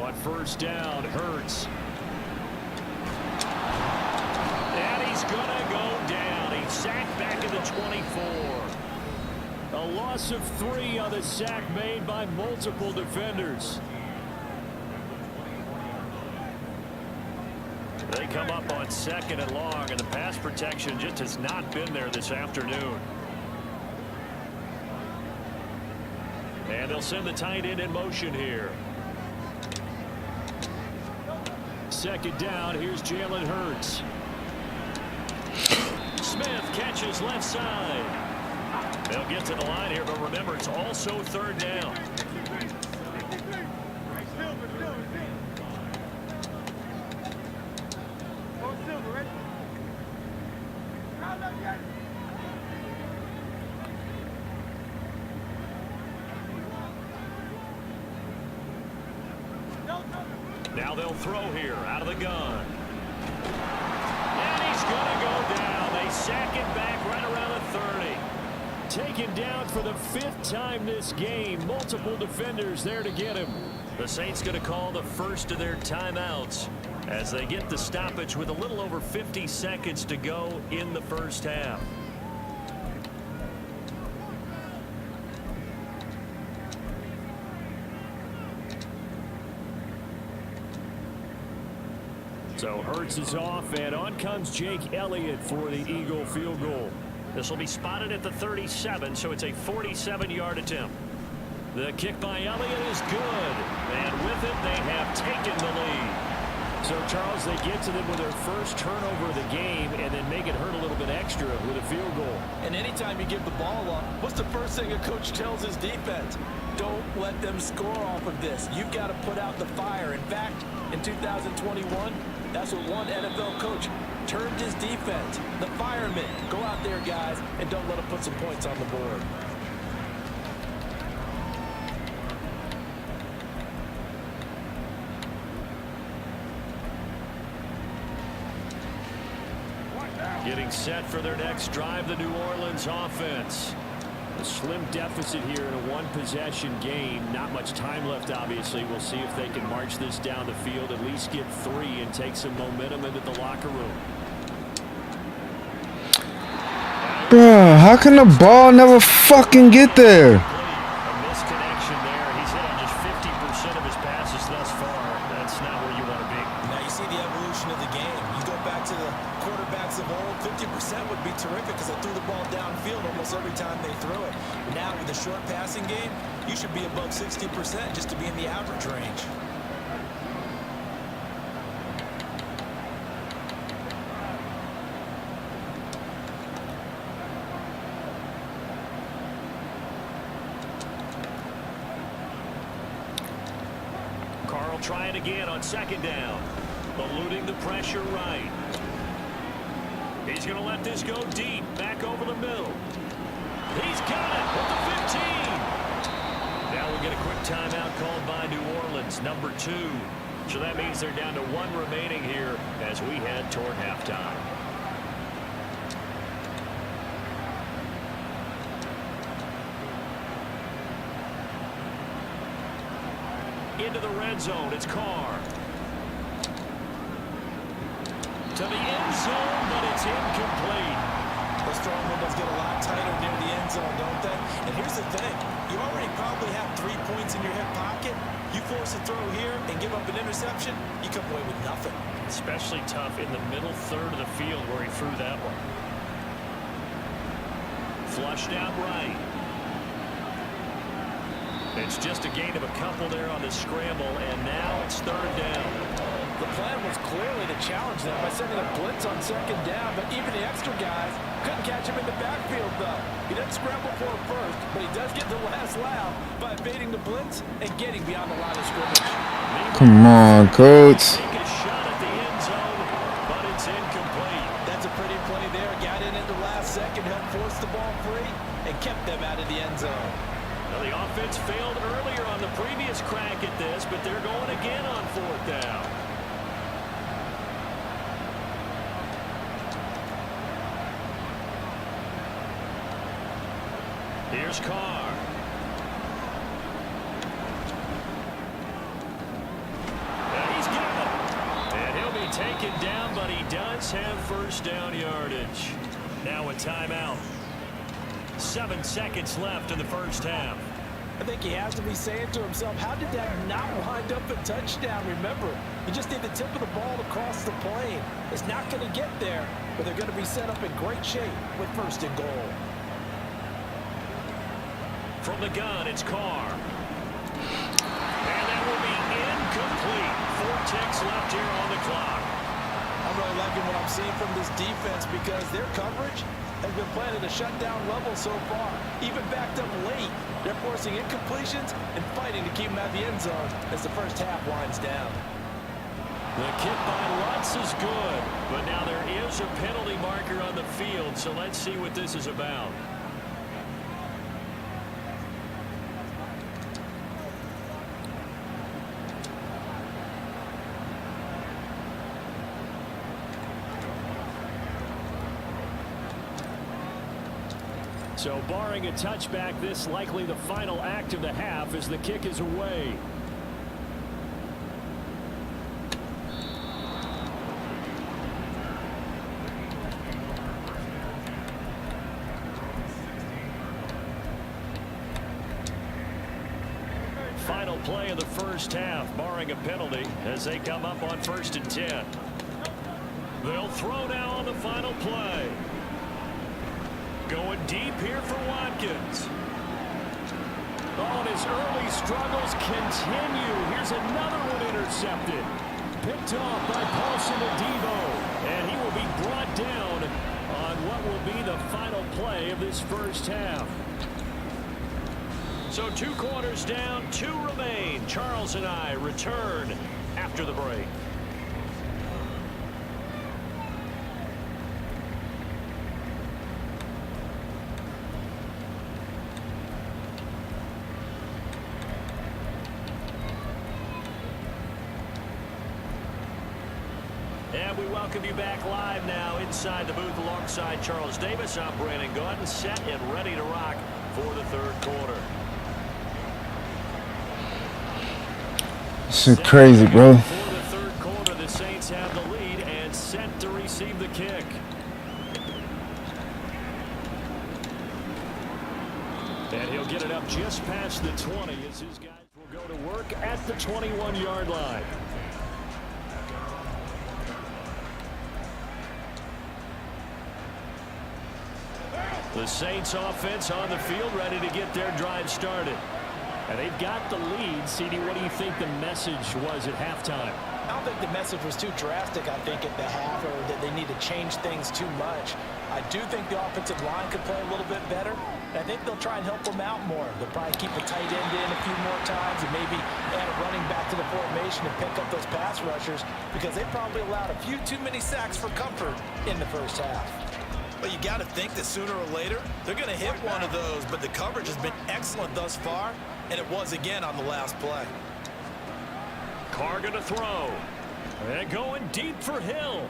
On first down, Hurts. And he's going to go down. He's sacked back at the 24. A loss of 3 on the sack made by multiple defenders. They come up on 2nd and long, and the pass protection just has not been there this afternoon. And they'll send the tight end in motion here. 2nd down, here's Jalen Hurts. Smith catches left side. They'll get to the line here, but remember, it's also 3rd down. Now they'll throw here out of the gun. And he's going to go down. They sack it back right around the 30. Taken down for the 5th time this game. Multiple defenders there to get him. The Saints going to call the first of their timeouts as they get the stoppage with a little over 50 seconds to go in the first half. So Hurts is off, and on comes Jake Elliott for the Eagle field goal. This will be spotted at the 37, so it's a 47-yard attempt. The kick by Elliott is good, and with it, they have taken the lead. So, Charles, they get to them with their first turnover of the game and then make it hurt a little bit extra with a field goal. And anytime you give the ball up, what's the first thing a coach tells his defense? Don't let them score off of this. You've got to put out the fire. In fact, in 2021, that's what one NFL coach termed his defense. The firemen. Go out there, guys, and don't let them put some points on the board. Getting set for their next drive, the New Orleans offense. A slim deficit here in a one-possession game. Not much time left, obviously. We'll see if they can march this down the field, at least get 3 and take some momentum into the locker room. Bruh, how can the ball never fucking get there? A misconnection there. He's hit on just 50% of his passes thus far. That's not where you want to be. Now you see the evolution of the game. You go back to the quarterbacks of old, 50% would be terrific because they threw the ball downfield almost every time they threw it. Now with the short passing game, you should be above 60% just to be in the average range. Carl trying again on 2nd down. Eluding the pressure right. He's going to let this go deep, back over the middle. He's got it at the 15. Now we'll get a quick timeout called by New Orleans, number 2. So that means they're down to 1 remaining here as we head toward halftime. Into the red zone, it's Carr. To the end zone, but it's incomplete. Those throwing windows get a lot tighter near the end zone, don't they? And here's the thing. You already probably have 3 points in your hip pocket. You force a throw here and give up an interception, you come away with nothing. Especially tough in the middle third of the field where he threw that one. Flushed out right. It's just a gain of a couple there on the scramble, and now it's 3rd down. The plan was clearly to challenge them by sending a blitz on 2nd down, but even the extra guys couldn't catch him in the backfield, though. He doesn't scramble for it first, but he does get the last laugh by evading the blitz and getting beyond the line of scrimmage. Come on, coach. Take a shot at the end zone, but it's incomplete. That's a pretty play there. Got in at the last second helped force the ball free and kept them out of the end zone. Well, the offense failed earlier on the previous crack at this, but they're going again on 4th down. Here's Carr. And he's got it. And he'll be taken down, but he does have first down yardage. Now a timeout. 7 seconds left in the first half. I think he has to be saying to himself, how did that not wind up a touchdown? Remember, you just need the tip of the ball to cross the plane. It's not going to get there, but they're going to be set up in great shape with 1st and goal. From the gun, it's Carr. And that will be incomplete. 4 ticks left here on the clock. I'm really liking what I'm seeing from this defense because their coverage has been playing at a shutdown level so far. Even backed up late, they're forcing incompletions and fighting to keep them out of the end zone as the first half winds down. The kick by Lutz is good, but now there is a penalty marker on the field, so let's see what this is about. So barring a touchback, this likely the final act of the half as the kick is away. Final play of the first half, barring a penalty, as they come up on 1st and 10. They'll throw now on the final play. Going deep here for Watkins. Oh, and his early struggles continue. Here's another one intercepted. Picked off by Paulson Adebo. And he will be brought down on what will be the final play of this first half. So 2 quarters down, 2 remain. Charles and I return after the break. And we welcome you back live now inside the booth alongside Charles Davis. I'm Brandon Gordon, set and ready to rock for the 3rd quarter. This is crazy, bro. For the 3rd quarter, the Saints have the lead and set to receive the kick. And he'll get it up just past the 20 as his guys will go to work at the 21-yard line. The Saints offense on the field ready to get their drive started. And they've got the lead. CD, what do you think the message was at halftime? I don't think the message was too drastic, I think, at the half, or that they need to change things too much. I do think the offensive line could play a little bit better. And I think they'll try and help them out more. They'll probably keep a tight end in a few more times and maybe add a running back to the formation and pick up those pass rushers because they probably allowed a few too many sacks for comfort in the first half. But you got to think that sooner or later, they're going to hit one of those. But the coverage has been excellent thus far, and it was again on the last play. Carr going to throw. And going deep for Hill.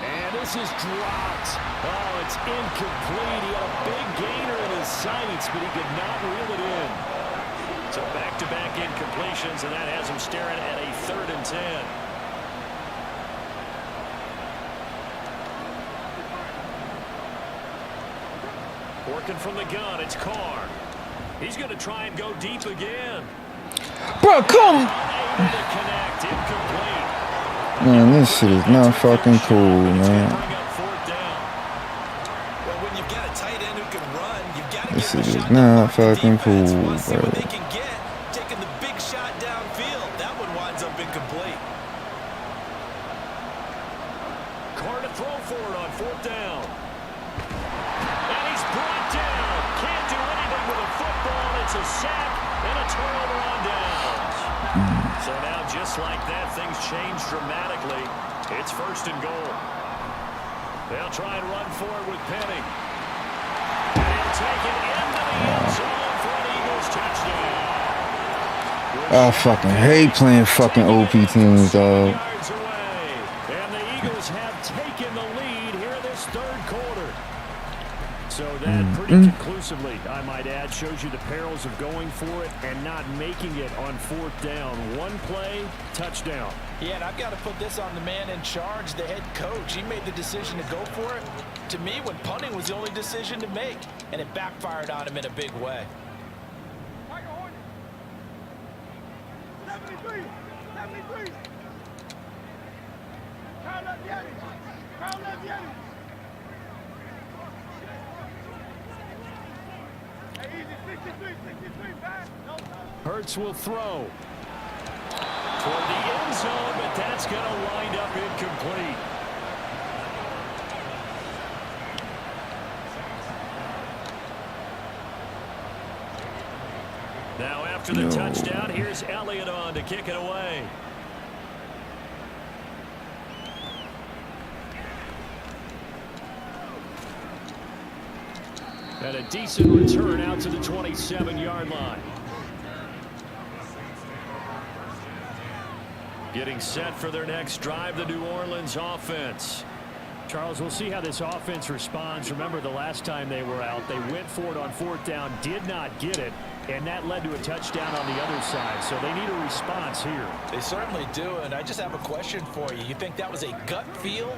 And this is dropped. Oh, it's incomplete. He had a big gainer in his sights, but he could not reel it in. So back-to-back incompletions, and that has him staring at a 3rd and 10. Working from the gun, it's Carr. He's going to try and go deep again. Bro, come! Unable to connect, incomplete. Man, this shit is not fucking cool, man. Bring up 4th down. Well, when you've got a tight end who can run, you've got to This give shit him a is shot. not fucking cool, See what bro. they can get, taking the big shot downfield. That one winds up incomplete. Carr to throw for it on 4th down. And he's brought down. Can't do anything with a football. It's a sack and a turnover on downs. So now, just like that, things change dramatically. It's 1st and goal. They'll try and run forward with Penny. And he'll take it into the end zone for an Eagles touchdown. I fucking hate playing fucking OP teams, dog. Yards away. And the Eagles have taken the lead here in this third quarter. So that pretty conclusively, I might add, shows you the perils of going for it and not making it on fourth down. One play, touchdown. Yeah, and I've got to put this on the man in charge, the head coach. He made the decision to go for it. To me, when punting was the only decision to make, and it backfired on him in a big way. 73. Count up Yeti. Hey, easy, 63, pass. No. Hurts will throw toward the end zone, but that's going to wind up incomplete. Now after the touchdown, here's Elliott on to kick it away. And a decent return out to the 27-yard line. Getting set for their next drive, the New Orleans offense. Charles, we'll see how this offense responds. Remember, the last time they were out, they went for it on fourth down, did not get it, and that led to a touchdown on the other side. So they need a response here. They certainly do, and I just have a question for you. You think that was a gut feel,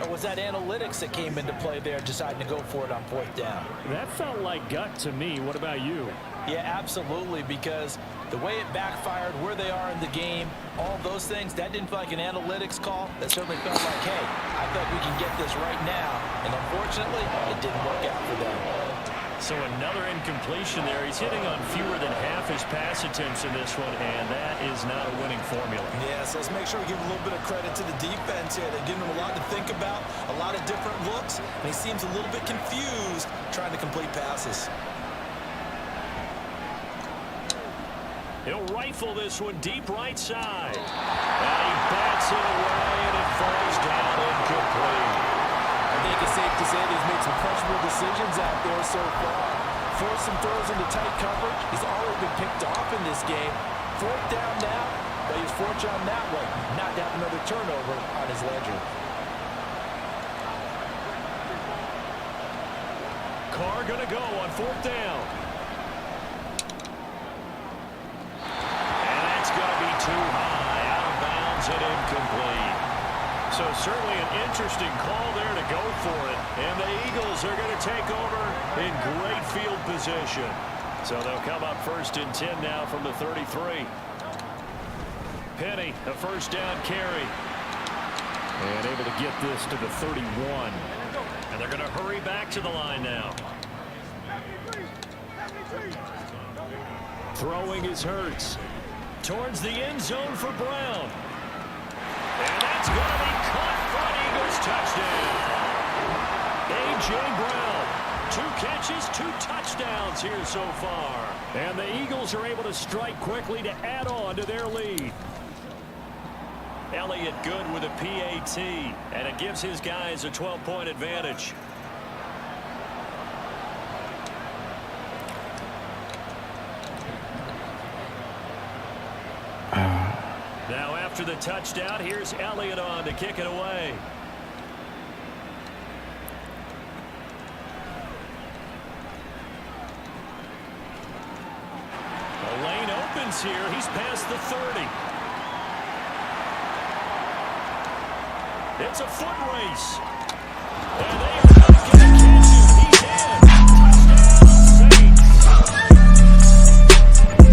or was that analytics that came into play there, deciding to go for it on fourth down? That felt like gut to me. What about you? Yeah, absolutely, because the way it backfired, where they are in the game, all those things, that didn't feel like an analytics call. That certainly felt like, hey, I bet we can get this right now. And unfortunately, it didn't work out for them. So another incompletion there. He's hitting on fewer than half his pass attempts in this one, and that is not a winning formula. Yes, let's make sure we give a little bit of credit to the defense here. They're giving him a lot to think about, a lot of different looks, and he seems a little bit confused trying to complete passes. He'll rifle this one deep right side. And he bats it away, and it falls down incomplete. I think it's safe to say that he's made some questionable decisions out there so far. Forced some throws into tight coverage. He's already been picked off in this game. Fourth down now, but he's fortunate on that one. Not got another turnover on his ledger. Carr going to go on fourth down. Too high, out of bounds and incomplete. So certainly an interesting call there to go for it. And the Eagles are going to take over in great field position. So they'll come up first and 10 now from the 33. Penny, a first down carry. And able to get this to the 31. And they're going to hurry back to the line now. Throwing is Hurts. Towards the end zone for Brown. And that's going to be caught for an Eagles touchdown. A.J. Brown, 2 catches, 2 touchdowns here so far. And the Eagles are able to strike quickly to add on to their lead. Elliott good with a PAT, and it gives his guys a 12-point advantage. Now after the touchdown, here's Elliott on to kick it away. The lane opens here. He's past the 30. It's a foot race. And they are not going to catch him. He's in. Touchdown, Saints.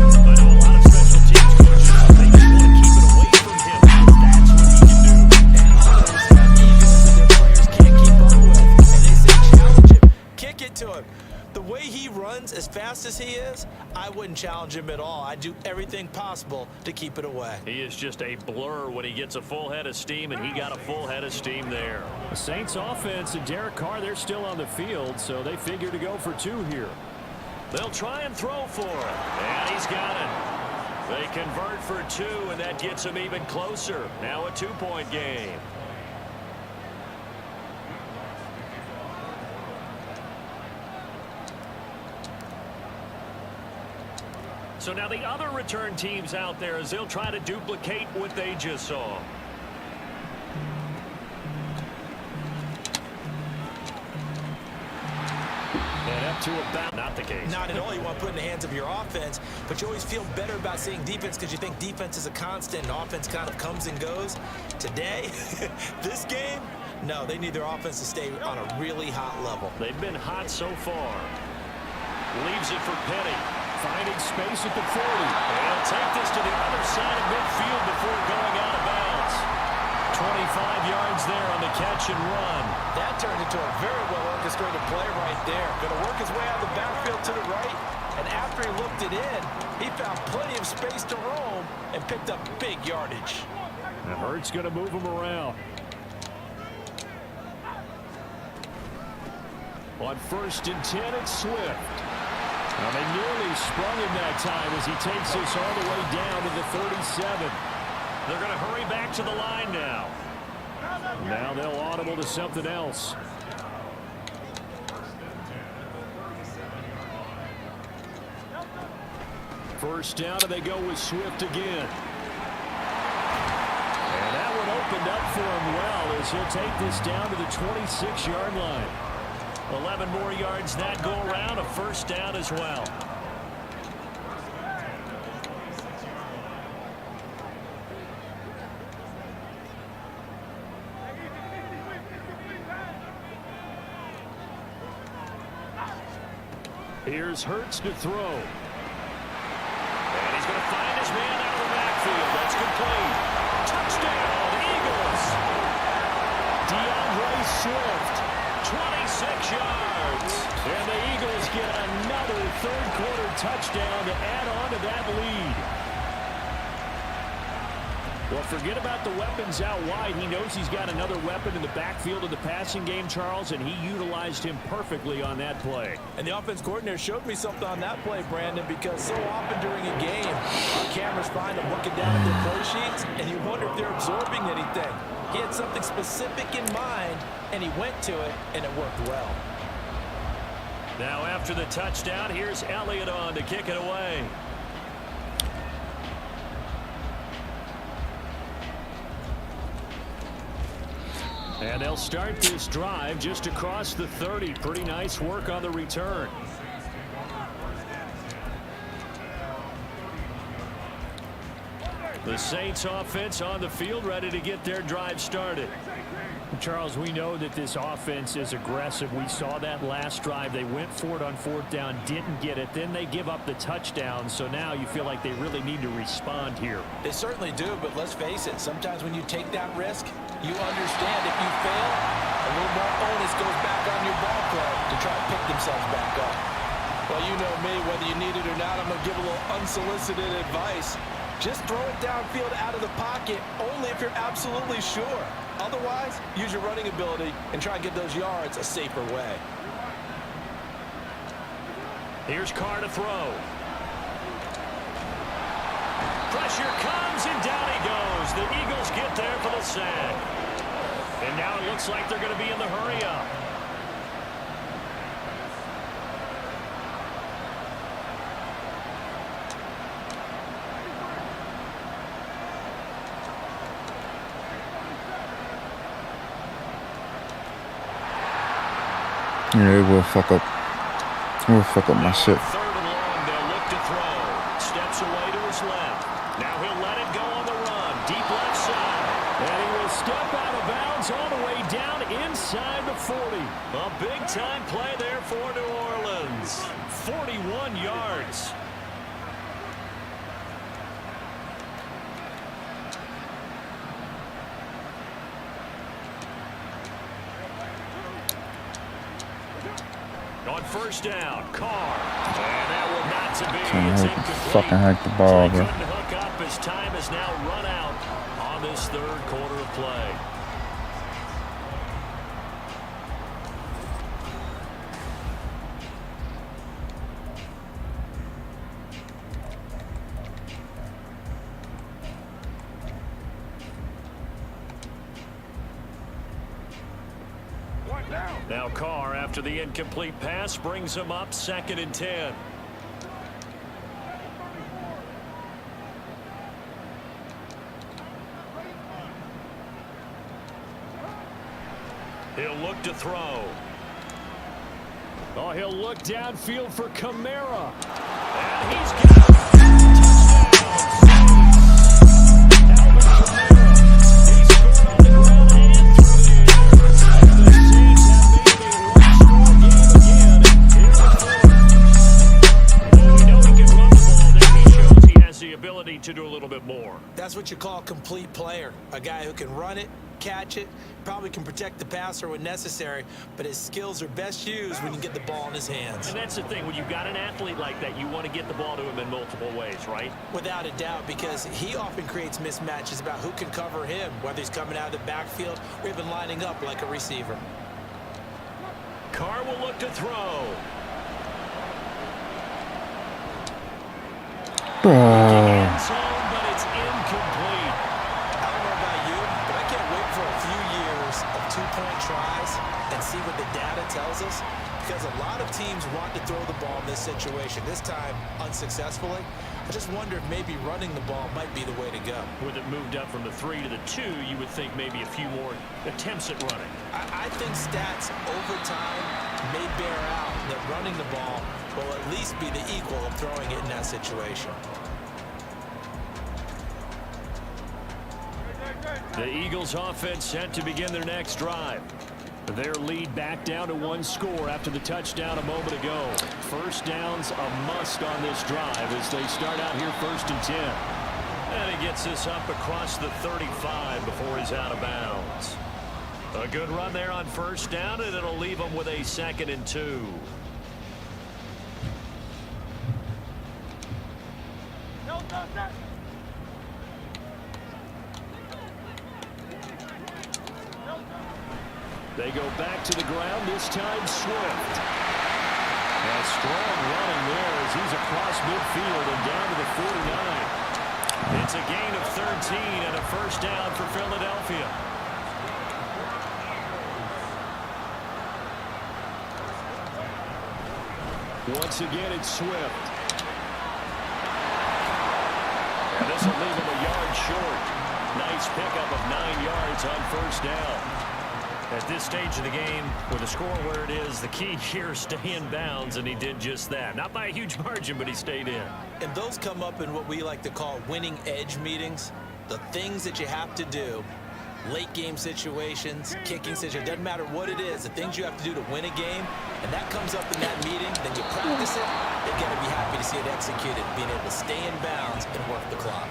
I know a lot of special teams coaches, they just want to keep it away from him because that's what he can do. And others have egos that their players can't keep up with. And they say challenge him. Kick it to him. The way he runs, as fast as he is, I wouldn't challenge him at all. I'd do everything possible to keep it away. He is just a blur when he gets a full head of steam, and he got a full head of steam there. The Saints offense and Derek Carr, they're still on the field, so they figure to go for 2 here. They'll try and throw for it, and he's got it. They convert for 2, and that gets them even closer. Now a 2-point game. So now the other return teams out there as they'll try to duplicate what they just saw. And up to about, not the case. Not at all. You want to put it in the hands of your offense, but you always feel better about seeing defense because you think defense is a constant and offense kind of comes and goes. Today, this game, no, they need their offense to stay on a really hot level. They've been hot so far. Leaves it for Petty. Finding space at the 40. And he'll take this to the other side of midfield before going out of bounds. 25 yards there on the catch and run. That turned into a very well-orchestrated play right there. Going to work his way out of the backfield to the right. And after he looked it in, he found plenty of space to roam and picked up big yardage. And Hurts going to move him around. On 1st and 10, it's Swift. Now they nearly sprung him that time as he takes this all the way down to the 37. They're going to hurry back to the line now. Now they'll audible to something else. First down, and they go with Swift again. And that one opened up for him well as he'll take this down to the 26-yard line. 11 more yards that go around, a first down as well. Here's Hurts to throw. And he's going to find his man out of the backfield. That's complete. Touchdown, Eagles. DeAndre Swift, 26 yards. And the Eagles get another third-quarter touchdown to add on to that lead. Well, forget about the weapons out wide. He knows he's got another weapon in the backfield of the passing game, Charles, and he utilized him perfectly on that play. And the offense coordinator showed me something on that play, Brandon, because so often during a game, our cameras find them looking down at their play sheets, and you wonder if they're absorbing anything. He had something specific in mind, and he went to it, and it worked well. Now after the touchdown, here's Elliott on to kick it away. And they'll start this drive just across the 30. Pretty nice work on the return. The Saints offense on the field ready to get their drive started. Charles, we know that this offense is aggressive. We saw that last drive. They went for it on 4th down, didn't get it. Then they give up the touchdown. So now you feel like they really need to respond here. They certainly do, but let's face it. Sometimes when you take that risk, you understand if you fail, a little more onus goes back on your ball club to try to pick themselves back up. Well, you know me, whether you need it or not, I'm going to give a little unsolicited advice. Just throw it downfield out of the pocket only if you're absolutely sure. Otherwise, use your running ability and try and get those yards a safer way. Here's Carr to throw. Pressure comes, and down he goes. The Eagles get there for the sack. And now it looks like they're going to be in the hurry-up. Yeah, it will fuck up. It will fuck up my shit. 3rd and long, they'll look to throw. Steps away to his left. Now he'll let it go on the run. Deep left side. And he will step out of bounds all the way down inside the 40. A big-time play there for New Orleans. 41 yards. On 1st down, Carr. And that will not to be. It's incomplete. Fucking hike the ball, He bro. couldn't hook up. His time has now run out on this 3rd quarter of play. Now Carr, after the incomplete pass, brings him up 2nd and 10. look to throw. Oh, he'll look downfield for Kamara. And he's got it. Alvin Kamara. He scored on the ground and through the air. The Saints have made it a one-score game again. Here are the Well, we know he can run the ball. Then he shows he has the ability to do a little bit more. That's what you call a complete player. A guy who can run it, catch it, probably can protect the passer when necessary, but his skills are best used when you get the ball in his hands. And that's the thing. When you've got an athlete like that, you want to get the ball to him in multiple ways, right? Without a doubt, because he often creates mismatches about who can cover him, whether he's coming out of the backfield or even lining up like a receiver. Carr will look to throw. End zone, but it's incomplete. I don't know about you, but I can't wait for a few years of two-point tries and see what the data tells us, because a lot of teams want to throw the ball in this situation, this time unsuccessfully. I just wonder if maybe running the ball might be the way to go. With it moved up from the 3 to the 2, you would think maybe a few more attempts at running. I think stats over time may bear out that running the ball will at least be the equal of throwing it in that situation. The Eagles offense set to begin their next drive. Their lead back down to 1 score after the touchdown a moment ago. First down's a must on this drive as they start out here 1st and 10. And he gets this up across the 35 before he's out of bounds. A good run there on 1st down, and it'll leave him with a 2nd and 2. They go back to the ground, this time Swift. A strong running there as he's across midfield and down to the 49. It's a gain of 13 and a 1st down for Philadelphia. Once again, it's Swift. And this will leave him a yard short. Nice pickup of 9 yards on 1st down. At this stage of the game, with the score where it is, the key here is stay in bounds, and he did just that. Not by a huge margin, but he stayed in. And those come up in what we like to call winning edge meetings. The things that you have to do, late game situations, kicking situations, doesn't matter what it is, the things you have to do to win a game, and that comes up in that meeting, then you practice it, they're going to be happy to see it executed, being able to stay in bounds and work the clock.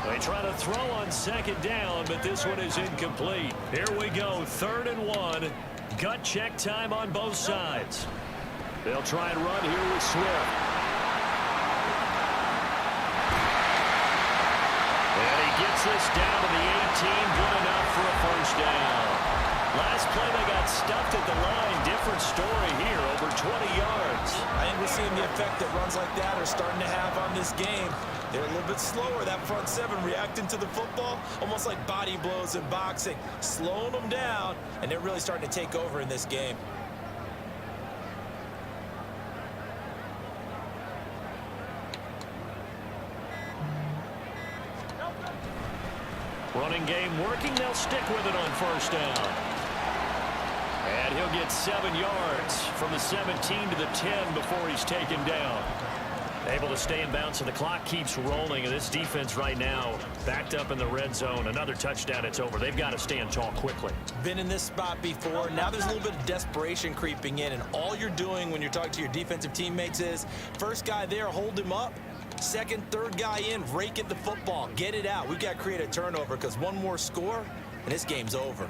They try to throw on 2nd down, but this one is incomplete. Here we go, 3rd and 1. Gut check time on both sides. They'll try and run here with Swift. And he gets this down to the 18, good enough for a 1st down. Last play they got stuffed at the line. Different story here, over 20 yards. I think we're seeing the effect that runs like that are starting to have on this game. They're a little bit slower, that front 7 reacting to the football, almost like body blows in boxing, slowing them down, and they're really starting to take over in this game. Running game working, they'll stick with it on 1st down. And he'll get 7 yards from the 17 to the 10 before he's taken down. Able to stay in bounds, so the clock keeps rolling, and this defense right now backed up in the red zone. Another touchdown, it's over. They've got to stand tall quickly. Been in this spot before. Now there's a little bit of desperation creeping in, and all you're doing when you're talking to your defensive teammates is, first guy there, hold him up. Second, third guy in, rake at the football. Get it out. We've got to create a turnover because one more score, and this game's over.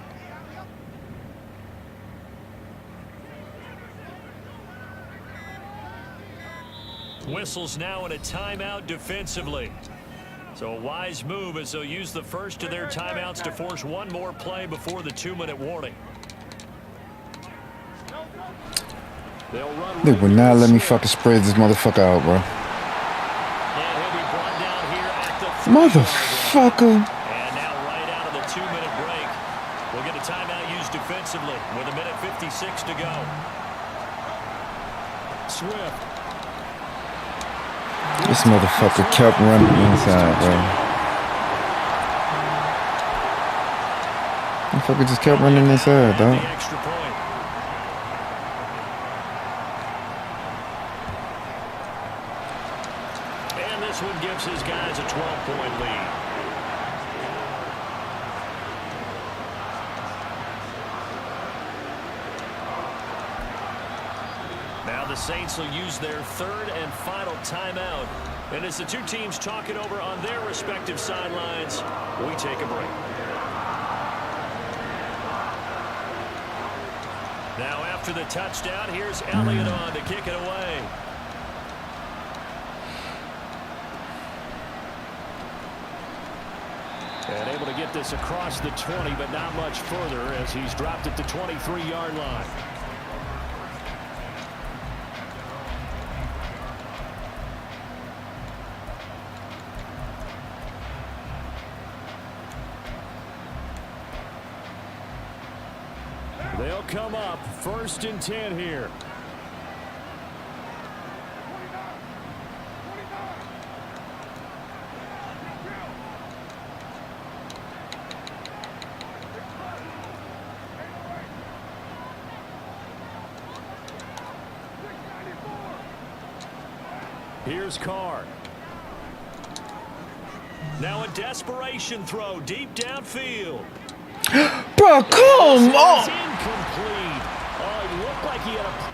Whistles now in a timeout defensively. So a wise move as they'll use the first of their timeouts to force one more play before the 2-minute warning. They'll run. They would not let me fucking spread this motherfucker out, bro. And he'll be brought down here at the Motherfucker. And now right out of the 2-minute break, we'll get a timeout used defensively with 1:56 to go. Swift. This motherfucker kept running inside, bro. Motherfucker just kept running inside, dog. The extra point. this one gives his guys a 12-point lead. Now the Saints will use their third and final timeout. And as the two teams talk it over on their respective sidelines, we take a break. Now after the touchdown, here's Elliott on to kick it away. And able to get this across the 20, but not much further as he's dropped it to 23-yard line. They'll come up 1st and 10 here. Here's Carr. Now a desperation throw deep downfield. Bro, come on. Incomplete. Oh, it looked like he had a